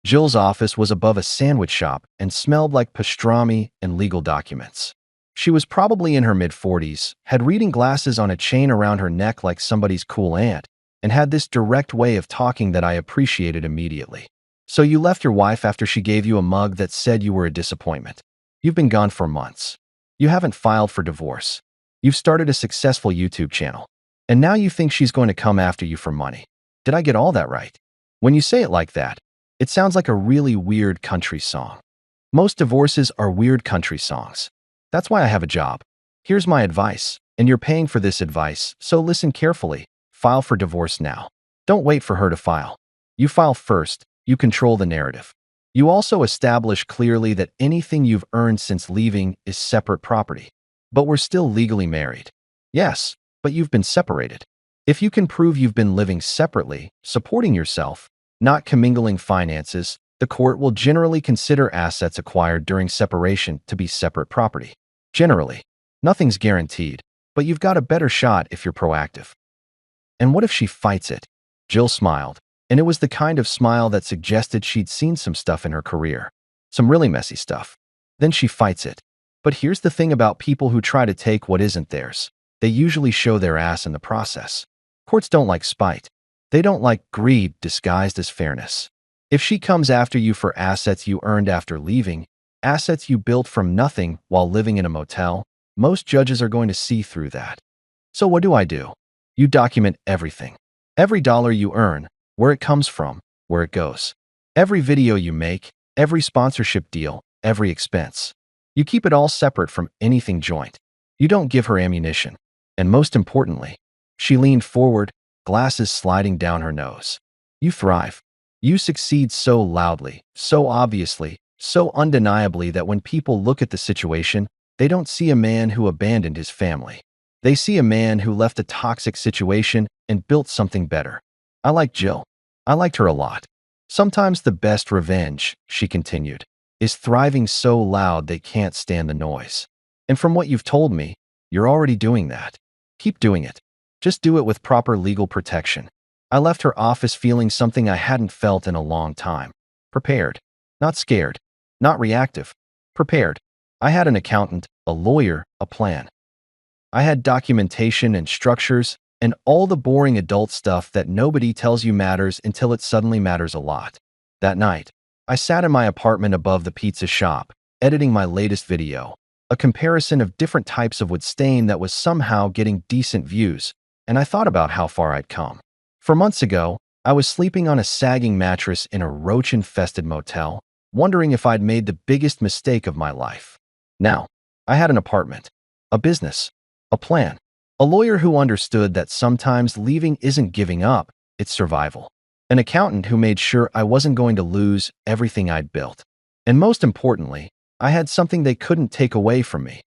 Jill's office was above a sandwich shop and smelled like pastrami and legal documents. She was probably in her mid-40s, had reading glasses on a chain around her neck like somebody's cool aunt, and had this direct way of talking that I appreciated immediately. So you left your wife after she gave you a mug that said you were a disappointment. You've been gone for months. You haven't filed for divorce. You've started a successful YouTube channel. And now you think she's going to come after you for money. Did I get all that right? When you say it like that, it sounds like a really weird country song. Most divorces are weird country songs. That's why I have a job. Here's my advice, and you're paying for this advice, so listen carefully. File for divorce now. Don't wait for her to file. You file first, you control the narrative. You also establish clearly that anything you've earned since leaving is separate property. But we're still legally married. Yes, but you've been separated. If you can prove you've been living separately, supporting yourself, not commingling finances, the court will generally consider assets acquired during separation to be separate property. Generally, nothing's guaranteed, but you've got a better shot if you're proactive. And what if she fights it? Jill smiled, and it was the kind of smile that suggested she'd seen some stuff in her career. Some really messy stuff. Then she fights it. But here's the thing about people who try to take what isn't theirs. They usually show their ass in the process. Courts don't like spite. They don't like greed disguised as fairness. If she comes after you for assets you earned after leaving, assets you built from nothing while living in a motel, most judges are going to see through that. So what do? You document everything. Every dollar you earn, where it comes from, where it goes. Every video you make, every sponsorship deal, every expense. You keep it all separate from anything joint. You don't give her ammunition. And most importantly, she leaned forward, glasses sliding down her nose. You thrive. You succeed so loudly, so obviously, so undeniably that when people look at the situation, they don't see a man who abandoned his family. They see a man who left a toxic situation and built something better. I like Jill. I liked her a lot. Sometimes the best revenge, she continued, is thriving so loud they can't stand the noise. And from what you've told me, you're already doing that. Keep doing it. Just do it with proper legal protection. I left her office feeling something I hadn't felt in a long time. Prepared. Not scared. Not reactive. Prepared. I had an accountant, a lawyer, a plan. I had documentation and structures and all the boring adult stuff that nobody tells you matters until it suddenly matters a lot. That night, I sat in my apartment above the pizza shop, editing my latest video, a comparison of different types of wood stain that was somehow getting decent views, and I thought about how far I'd come. For months ago, I was sleeping on a sagging mattress in a roach-infested motel, wondering if I'd made the biggest mistake of my life. Now, I had an apartment, a business, a plan, a lawyer who understood that sometimes leaving isn't giving up, it's survival, an accountant who made sure I wasn't going to lose everything I'd built. And most importantly, I had something they couldn't take away from me,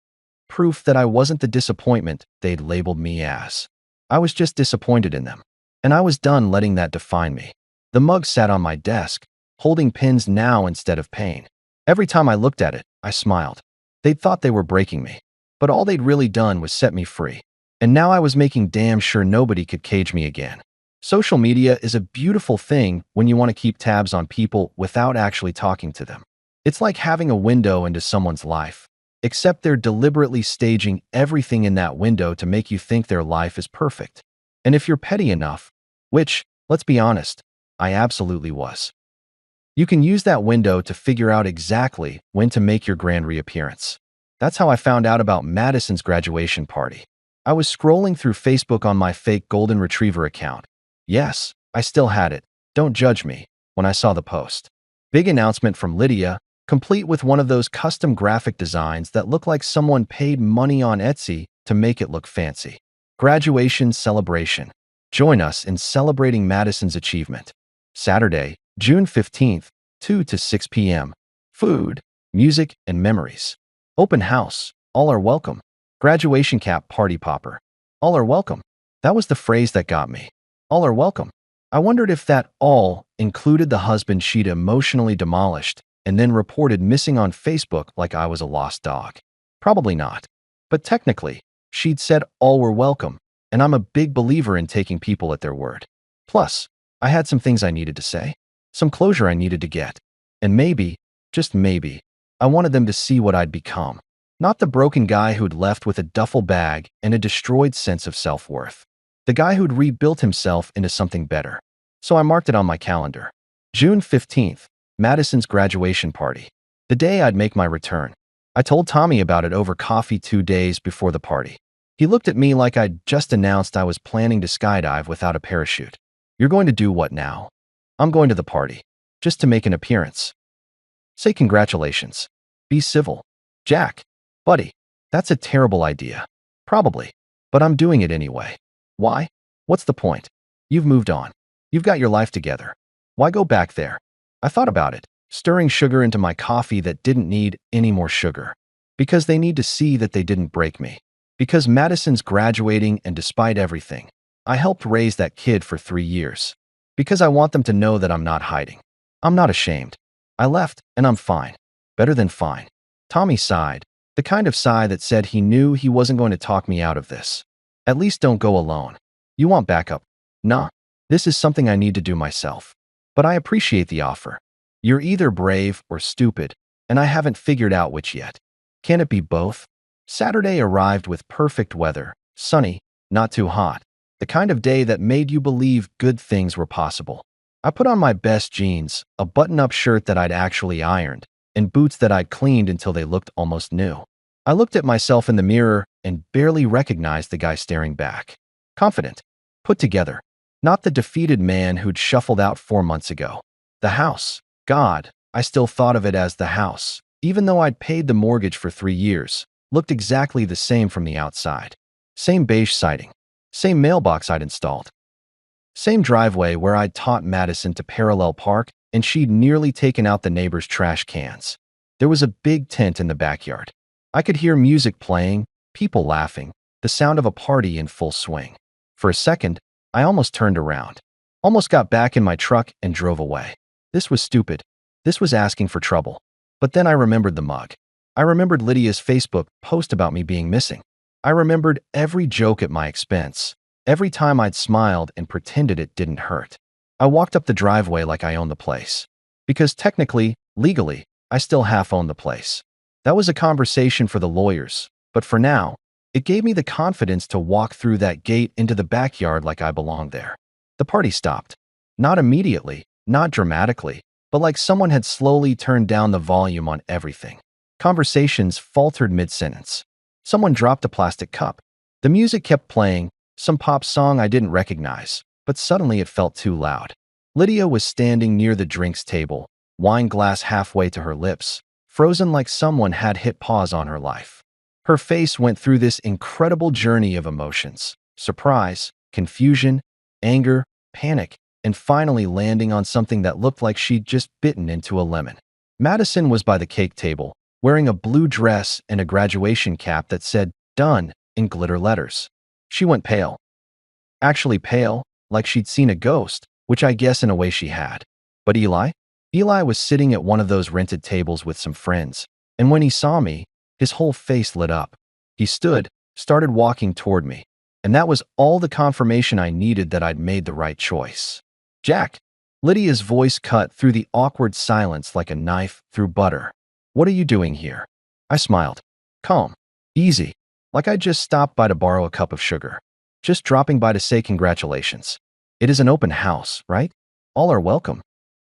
proof that I wasn't the disappointment they'd labeled me as. I was just disappointed in them, and I was done letting that define me. The mug sat on my desk, holding pins now instead of pain. Every time I looked at it, I smiled. They'd thought they were breaking me, but all they'd really done was set me free. And now I was making damn sure nobody could cage me again. Social media is a beautiful thing when you want to keep tabs on people without actually talking to them. It's like having a window into someone's life, except they're deliberately staging everything in that window to make you think their life is perfect. And if you're petty enough, which, let's be honest, I absolutely was, you can use that window to figure out exactly when to make your grand reappearance. That's how I found out about Madison's graduation party. I was scrolling through Facebook on my fake golden retriever account. Yes, I still had it. Don't judge me. When I saw the post. Big announcement from Lydia, complete with one of those custom graphic designs that look like someone paid money on Etsy to make it look fancy. Graduation celebration. Join us in celebrating Madison's achievement. Saturday, June 15th, 2 to 6 p.m. Food, music, and memories. Open house. All are welcome. Graduation cap party popper. All are welcome. That was the phrase that got me. All are welcome. I wondered if that all included the husband she'd emotionally demolished and then reported missing on Facebook like I was a lost dog. Probably not. But technically, she'd said all were welcome, and I'm a big believer in taking people at their word. Plus, I had some things I needed to say, some closure I needed to get, and maybe, just maybe, I wanted them to see what I'd become. Not the broken guy who'd left with a duffel bag and a destroyed sense of self-worth. The guy who'd rebuilt himself into something better. So I marked it on my calendar. June 15th, Madison's graduation party. The day I'd make my return. I told Tommy about it over coffee 2 days before the party. He looked at me like I'd just announced I was planning to skydive without a parachute. You're going to do what now? I'm going to the party. Just to make an appearance. Say congratulations. Be civil. Jack. Buddy. That's a terrible idea. Probably. But I'm doing it anyway. Why? What's the point? You've moved on. You've got your life together. Why go back there? I thought about it, stirring sugar into my coffee that didn't need any more sugar. Because they need to see that they didn't break me. Because Madison's graduating, and despite everything, I helped raise that kid for 3 years. Because I want them to know that I'm not hiding. I'm not ashamed. I left, and I'm fine. Better than fine. Tommy sighed, the kind of sigh that said he knew he wasn't going to talk me out of this. At least don't go alone. You want backup? Nah. This is something I need to do myself. But I appreciate the offer. You're either brave or stupid, and I haven't figured out which yet. Can it be both? Saturday arrived with perfect weather, sunny, not too hot, the kind of day that made you believe good things were possible. I put on my best jeans, a button-up shirt that I'd actually ironed, and boots that I'd cleaned until they looked almost new. I looked at myself in the mirror and barely recognized the guy staring back. Confident. Put together. Not the defeated man who'd shuffled out 4 months ago. The house. God, I still thought of it as the house. Even though I'd paid the mortgage for 3 years, looked exactly the same from the outside. Same beige siding. Same mailbox I'd installed. Same driveway where I'd taught Madison to parallel park, and she'd nearly taken out the neighbor's trash cans. There was a big tent in the backyard. I could hear music playing, people laughing, the sound of a party in full swing. For a second, I almost turned around. Almost got back in my truck and drove away. This was stupid. This was asking for trouble. But then I remembered the mug. I remembered Lydia's Facebook post about me being missing. I remembered every joke at my expense. Every time I'd smiled and pretended it didn't hurt. I walked up the driveway like I owned the place. Because technically, legally, I still half owned the place. That was a conversation for the lawyers, but for now, it gave me the confidence to walk through that gate into the backyard like I belonged there. The party stopped. Not immediately, not dramatically, but like someone had slowly turned down the volume on everything. Conversations faltered mid-sentence. Someone dropped a plastic cup. The music kept playing, some pop song I didn't recognize, but suddenly it felt too loud. Lydia was standing near the drinks table, wine glass halfway to her lips, frozen like someone had hit pause on her life. Her face went through this incredible journey of emotions: surprise, confusion, anger, panic, and finally landing on something that looked like she'd just bitten into a lemon. Madison was by the cake table, wearing a blue dress and a graduation cap that said "Done" in glitter letters. She went pale. Actually pale, like she'd seen a ghost, which I guess in a way she had. But Eli? Eli was sitting at one of those rented tables with some friends, and when he saw me, his whole face lit up. He stood, started walking toward me, and that was all the confirmation I needed that I'd made the right choice. "Jack!" Lydia's voice cut through the awkward silence like a knife through butter. "What are you doing here?" I smiled. Calm. Easy. Like I just stopped by to borrow a cup of sugar. Just dropping by to say congratulations. It is an open house, right? All are welcome.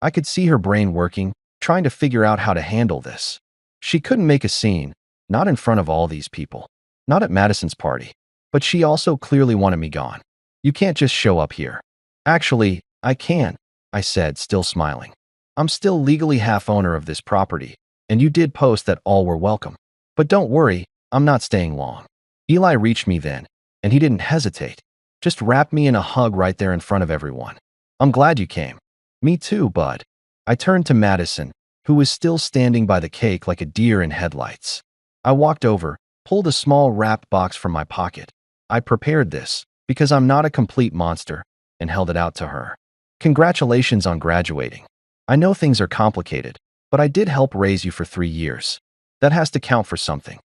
I could see her brain working, trying to figure out how to handle this. She couldn't make a scene, not in front of all these people. Not at Madison's party. But she also clearly wanted me gone. "You can't just show up here." "Actually, I can," I said, still smiling. "I'm still legally half owner of this property, and you did post that all were welcome. But don't worry, I'm not staying long." Eli reached me then, and he didn't hesitate. Just wrapped me in a hug right there in front of everyone. "I'm glad you came." "Me too, bud." I turned to Madison, who was still standing by the cake like a deer in headlights. I walked over, pulled a small wrapped box from my pocket. I prepared this, because I'm not a complete monster, and held it out to her. "Congratulations on graduating. I know things are complicated, but I did help raise you for 3 years. That has to count for something."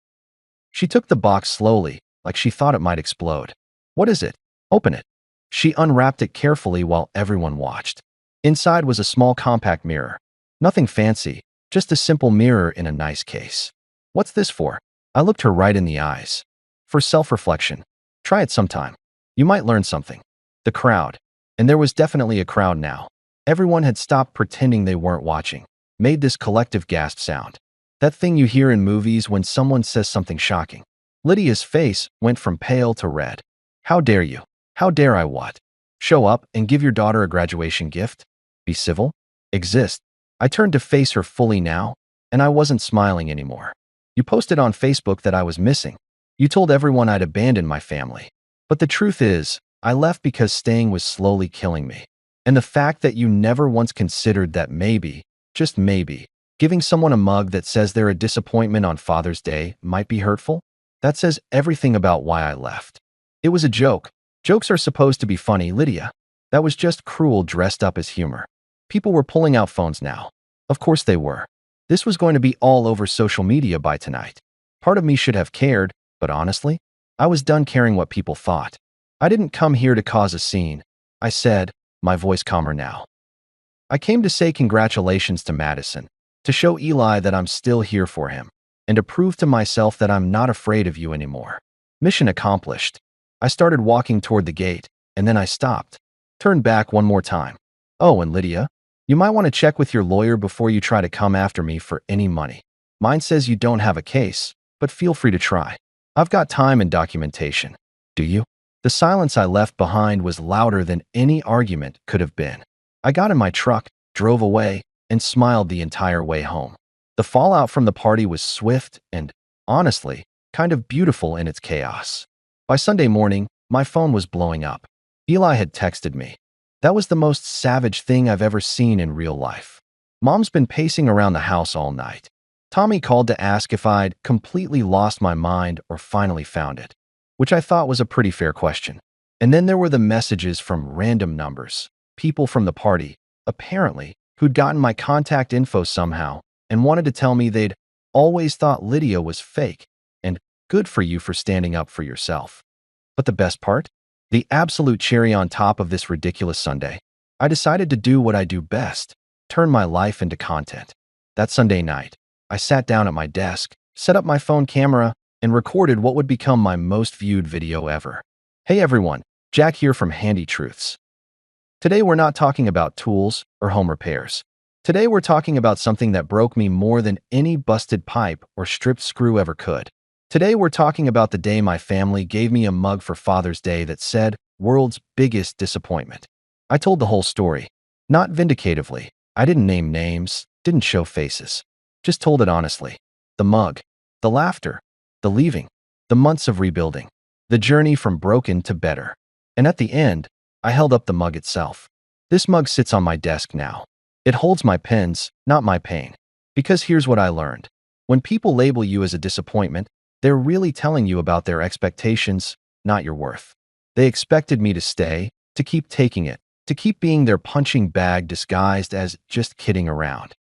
She took the box slowly, like she thought it might explode. "What is it? Open it." She unwrapped it carefully while everyone watched. Inside was a small compact mirror. Nothing fancy, just a simple mirror in a nice case. "What's this for?" I looked her right in the eyes. "For self-reflection. Try it sometime. You might learn something." The crowd. And there was definitely a crowd now. Everyone had stopped pretending they weren't watching. Made this collective gasp sound. That thing you hear in movies when someone says something shocking. Lydia's face went from pale to red. "How dare you? How dare I what? Show up and give your daughter a graduation gift? Be civil? Exist?" I turned to face her fully now, and I wasn't smiling anymore. "You posted on Facebook that I was missing. You told everyone I'd abandoned my family. But the truth is, I left because staying was slowly killing me. And the fact that you never once considered that maybe, just maybe, giving someone a mug that says they're a disappointment on Father's Day might be hurtful, that says everything about why I left. It was a joke. Jokes are supposed to be funny, Lydia. That was just cruel dressed up as humor. People were pulling out phones now. Of course they were. This was going to be all over social media by tonight. Part of me should have cared, but honestly, I was done caring what people thought. I didn't come here to cause a scene, I said, my voice calmer now. I came to say congratulations to Madison, to show Eli that I'm still here for him, and to prove to myself that I'm not afraid of you anymore. Mission accomplished. I started walking toward the gate, and then I stopped. Turned back one more time. "Oh, and Lydia, you might want to check with your lawyer before you try to come after me for any money. Mine says you don't have a case, but feel free to try. I've got time and documentation." "Do you?" The silence I left behind was louder than any argument could have been. I got in my truck, drove away, and smiled the entire way home. The fallout from the party was swift and, honestly, kind of beautiful in its chaos. By Sunday morning, my phone was blowing up. Eli had texted me. That was the most savage thing I've ever seen in real life. "Mom's been pacing around the house all night." Tommy called to ask if I'd completely lost my mind or finally found it, which I thought was a pretty fair question. And then there were the messages from random numbers, people from the party, apparently, who'd gotten my contact info somehow and wanted to tell me they'd always thought Lydia was fake, and good for you for standing up for yourself. But the best part? The absolute cherry on top of this ridiculous Sunday. I decided to do what I do best, turn my life into content. That Sunday night, I sat down at my desk, set up my phone camera, and recorded what would become my most viewed video ever. Hey everyone, Jack here from Handy Truths. Today we're not talking about tools or home repairs. Today we're talking about something that broke me more than any busted pipe or stripped screw ever could. Today we're talking about the day my family gave me a mug for Father's Day that said, "World's biggest disappointment." I told the whole story. Not vindicatively. I didn't name names, didn't show faces. Just told it honestly. The mug, the laughter, the leaving, the months of rebuilding, the journey from broken to better. And at the end, I held up the mug itself. This mug sits on my desk now. It holds my pens, not my pain. Because here's what I learned. When people label you as a disappointment, they're really telling you about their expectations, not your worth. They expected me to stay, to keep taking it, to keep being their punching bag disguised as just kidding around.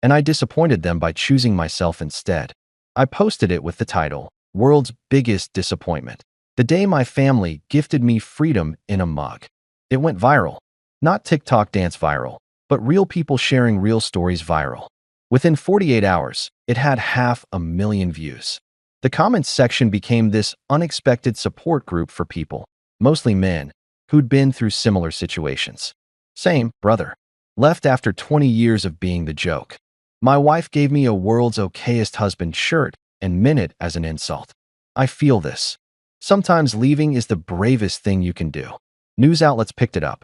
And I disappointed them by choosing myself instead. I posted it with the title, World's Biggest Disappointment. The day my family gifted me freedom in a mug. It went viral. Not TikTok dance viral, but real people sharing real stories viral. Within 48 hours, it had 500,000 views. The comments section became this unexpected support group for people, mostly men, who'd been through similar situations. Same, brother. Left after 20 years of being the joke. My wife gave me a world's okayest husband shirt and meant it as an insult. I feel this. Sometimes leaving is the bravest thing you can do. News outlets picked it up.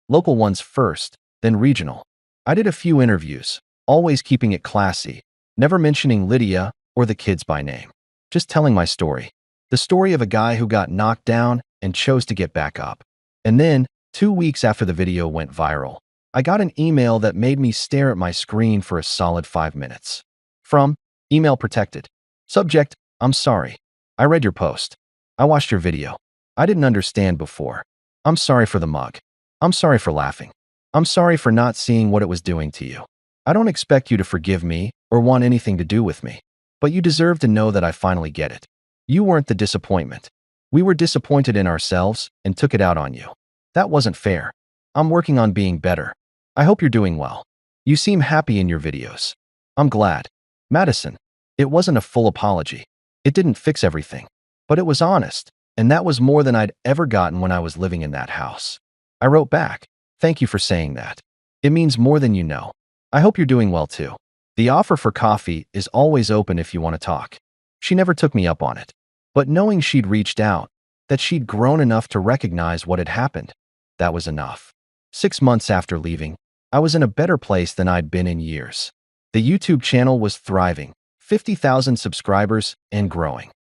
Local ones first, then regional. I did a few interviews, always keeping it classy, never mentioning Lydia or the kids by name. Just telling my story. The story of a guy who got knocked down and chose to get back up. And then, 2 weeks after the video went viral, I got an email that made me stare at my screen for a solid 5 minutes. From email protected. Subject, I'm sorry. I read your post. I watched your video. I didn't understand before. I'm sorry for the mug. I'm sorry for laughing. I'm sorry for not seeing what it was doing to you. I don't expect you to forgive me or want anything to do with me. But you deserve to know that I finally get it. You weren't the disappointment. We were disappointed in ourselves and took it out on you. That wasn't fair. I'm working on being better. I hope you're doing well. You seem happy in your videos. I'm glad. Madison. It wasn't a full apology. It didn't fix everything. But it was honest, and that was more than I'd ever gotten when I was living in that house. I wrote back, thank you for saying that. It means more than you know. I hope you're doing well too. The offer for coffee is always open if you want to talk. She never took me up on it. But knowing she'd reached out, that she'd grown enough to recognize what had happened, that was enough. 6 months after leaving, I was in a better place than I'd been in years. The YouTube channel was thriving, 50,000 subscribers and growing.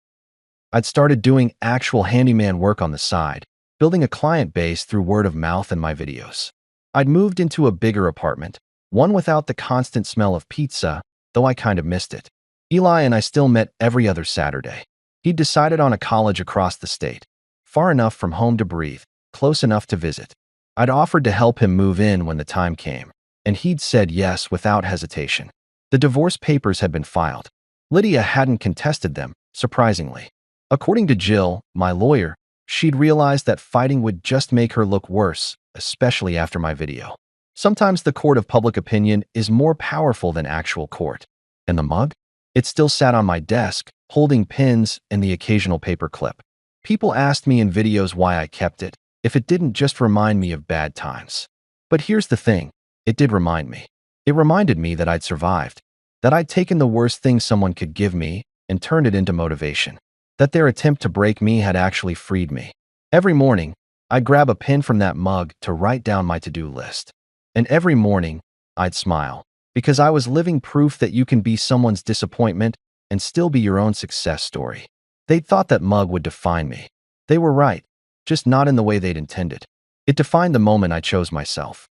I'd started doing actual handyman work on the side, building a client base through word of mouth and my videos. I'd moved into a bigger apartment, one without the constant smell of pizza, though I kind of missed it. Eli and I still met every other Saturday. He'd decided on a college across the state, far enough from home to breathe, close enough to visit. I'd offered to help him move in when the time came, and he'd said yes without hesitation. The divorce papers had been filed. Lydia hadn't contested them, surprisingly. According to Jill, my lawyer, she'd realized that fighting would just make her look worse, especially after my video. Sometimes the court of public opinion is more powerful than actual court. And the mug? It still sat on my desk, holding pins and the occasional paper clip. People asked me in videos why I kept it, if it didn't just remind me of bad times. But here's the thing, it did remind me. It reminded me that I'd survived, that I'd taken the worst thing someone could give me and turned it into motivation. That their attempt to break me had actually freed me. Every morning, I'd grab a pen from that mug to write down my to-do list. And every morning, I'd smile, because I was living proof that you can be someone's disappointment and still be your own success story. They'd thought that mug would define me. They were right, just not in the way they'd intended. It defined the moment I chose myself.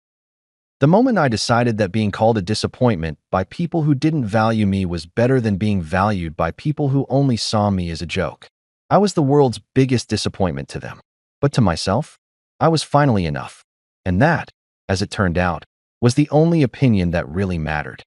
The moment I decided that being called a disappointment by people who didn't value me was better than being valued by people who only saw me as a joke. I was the world's biggest disappointment to them. But to myself, I was finally enough. And that, as it turned out, was the only opinion that really mattered.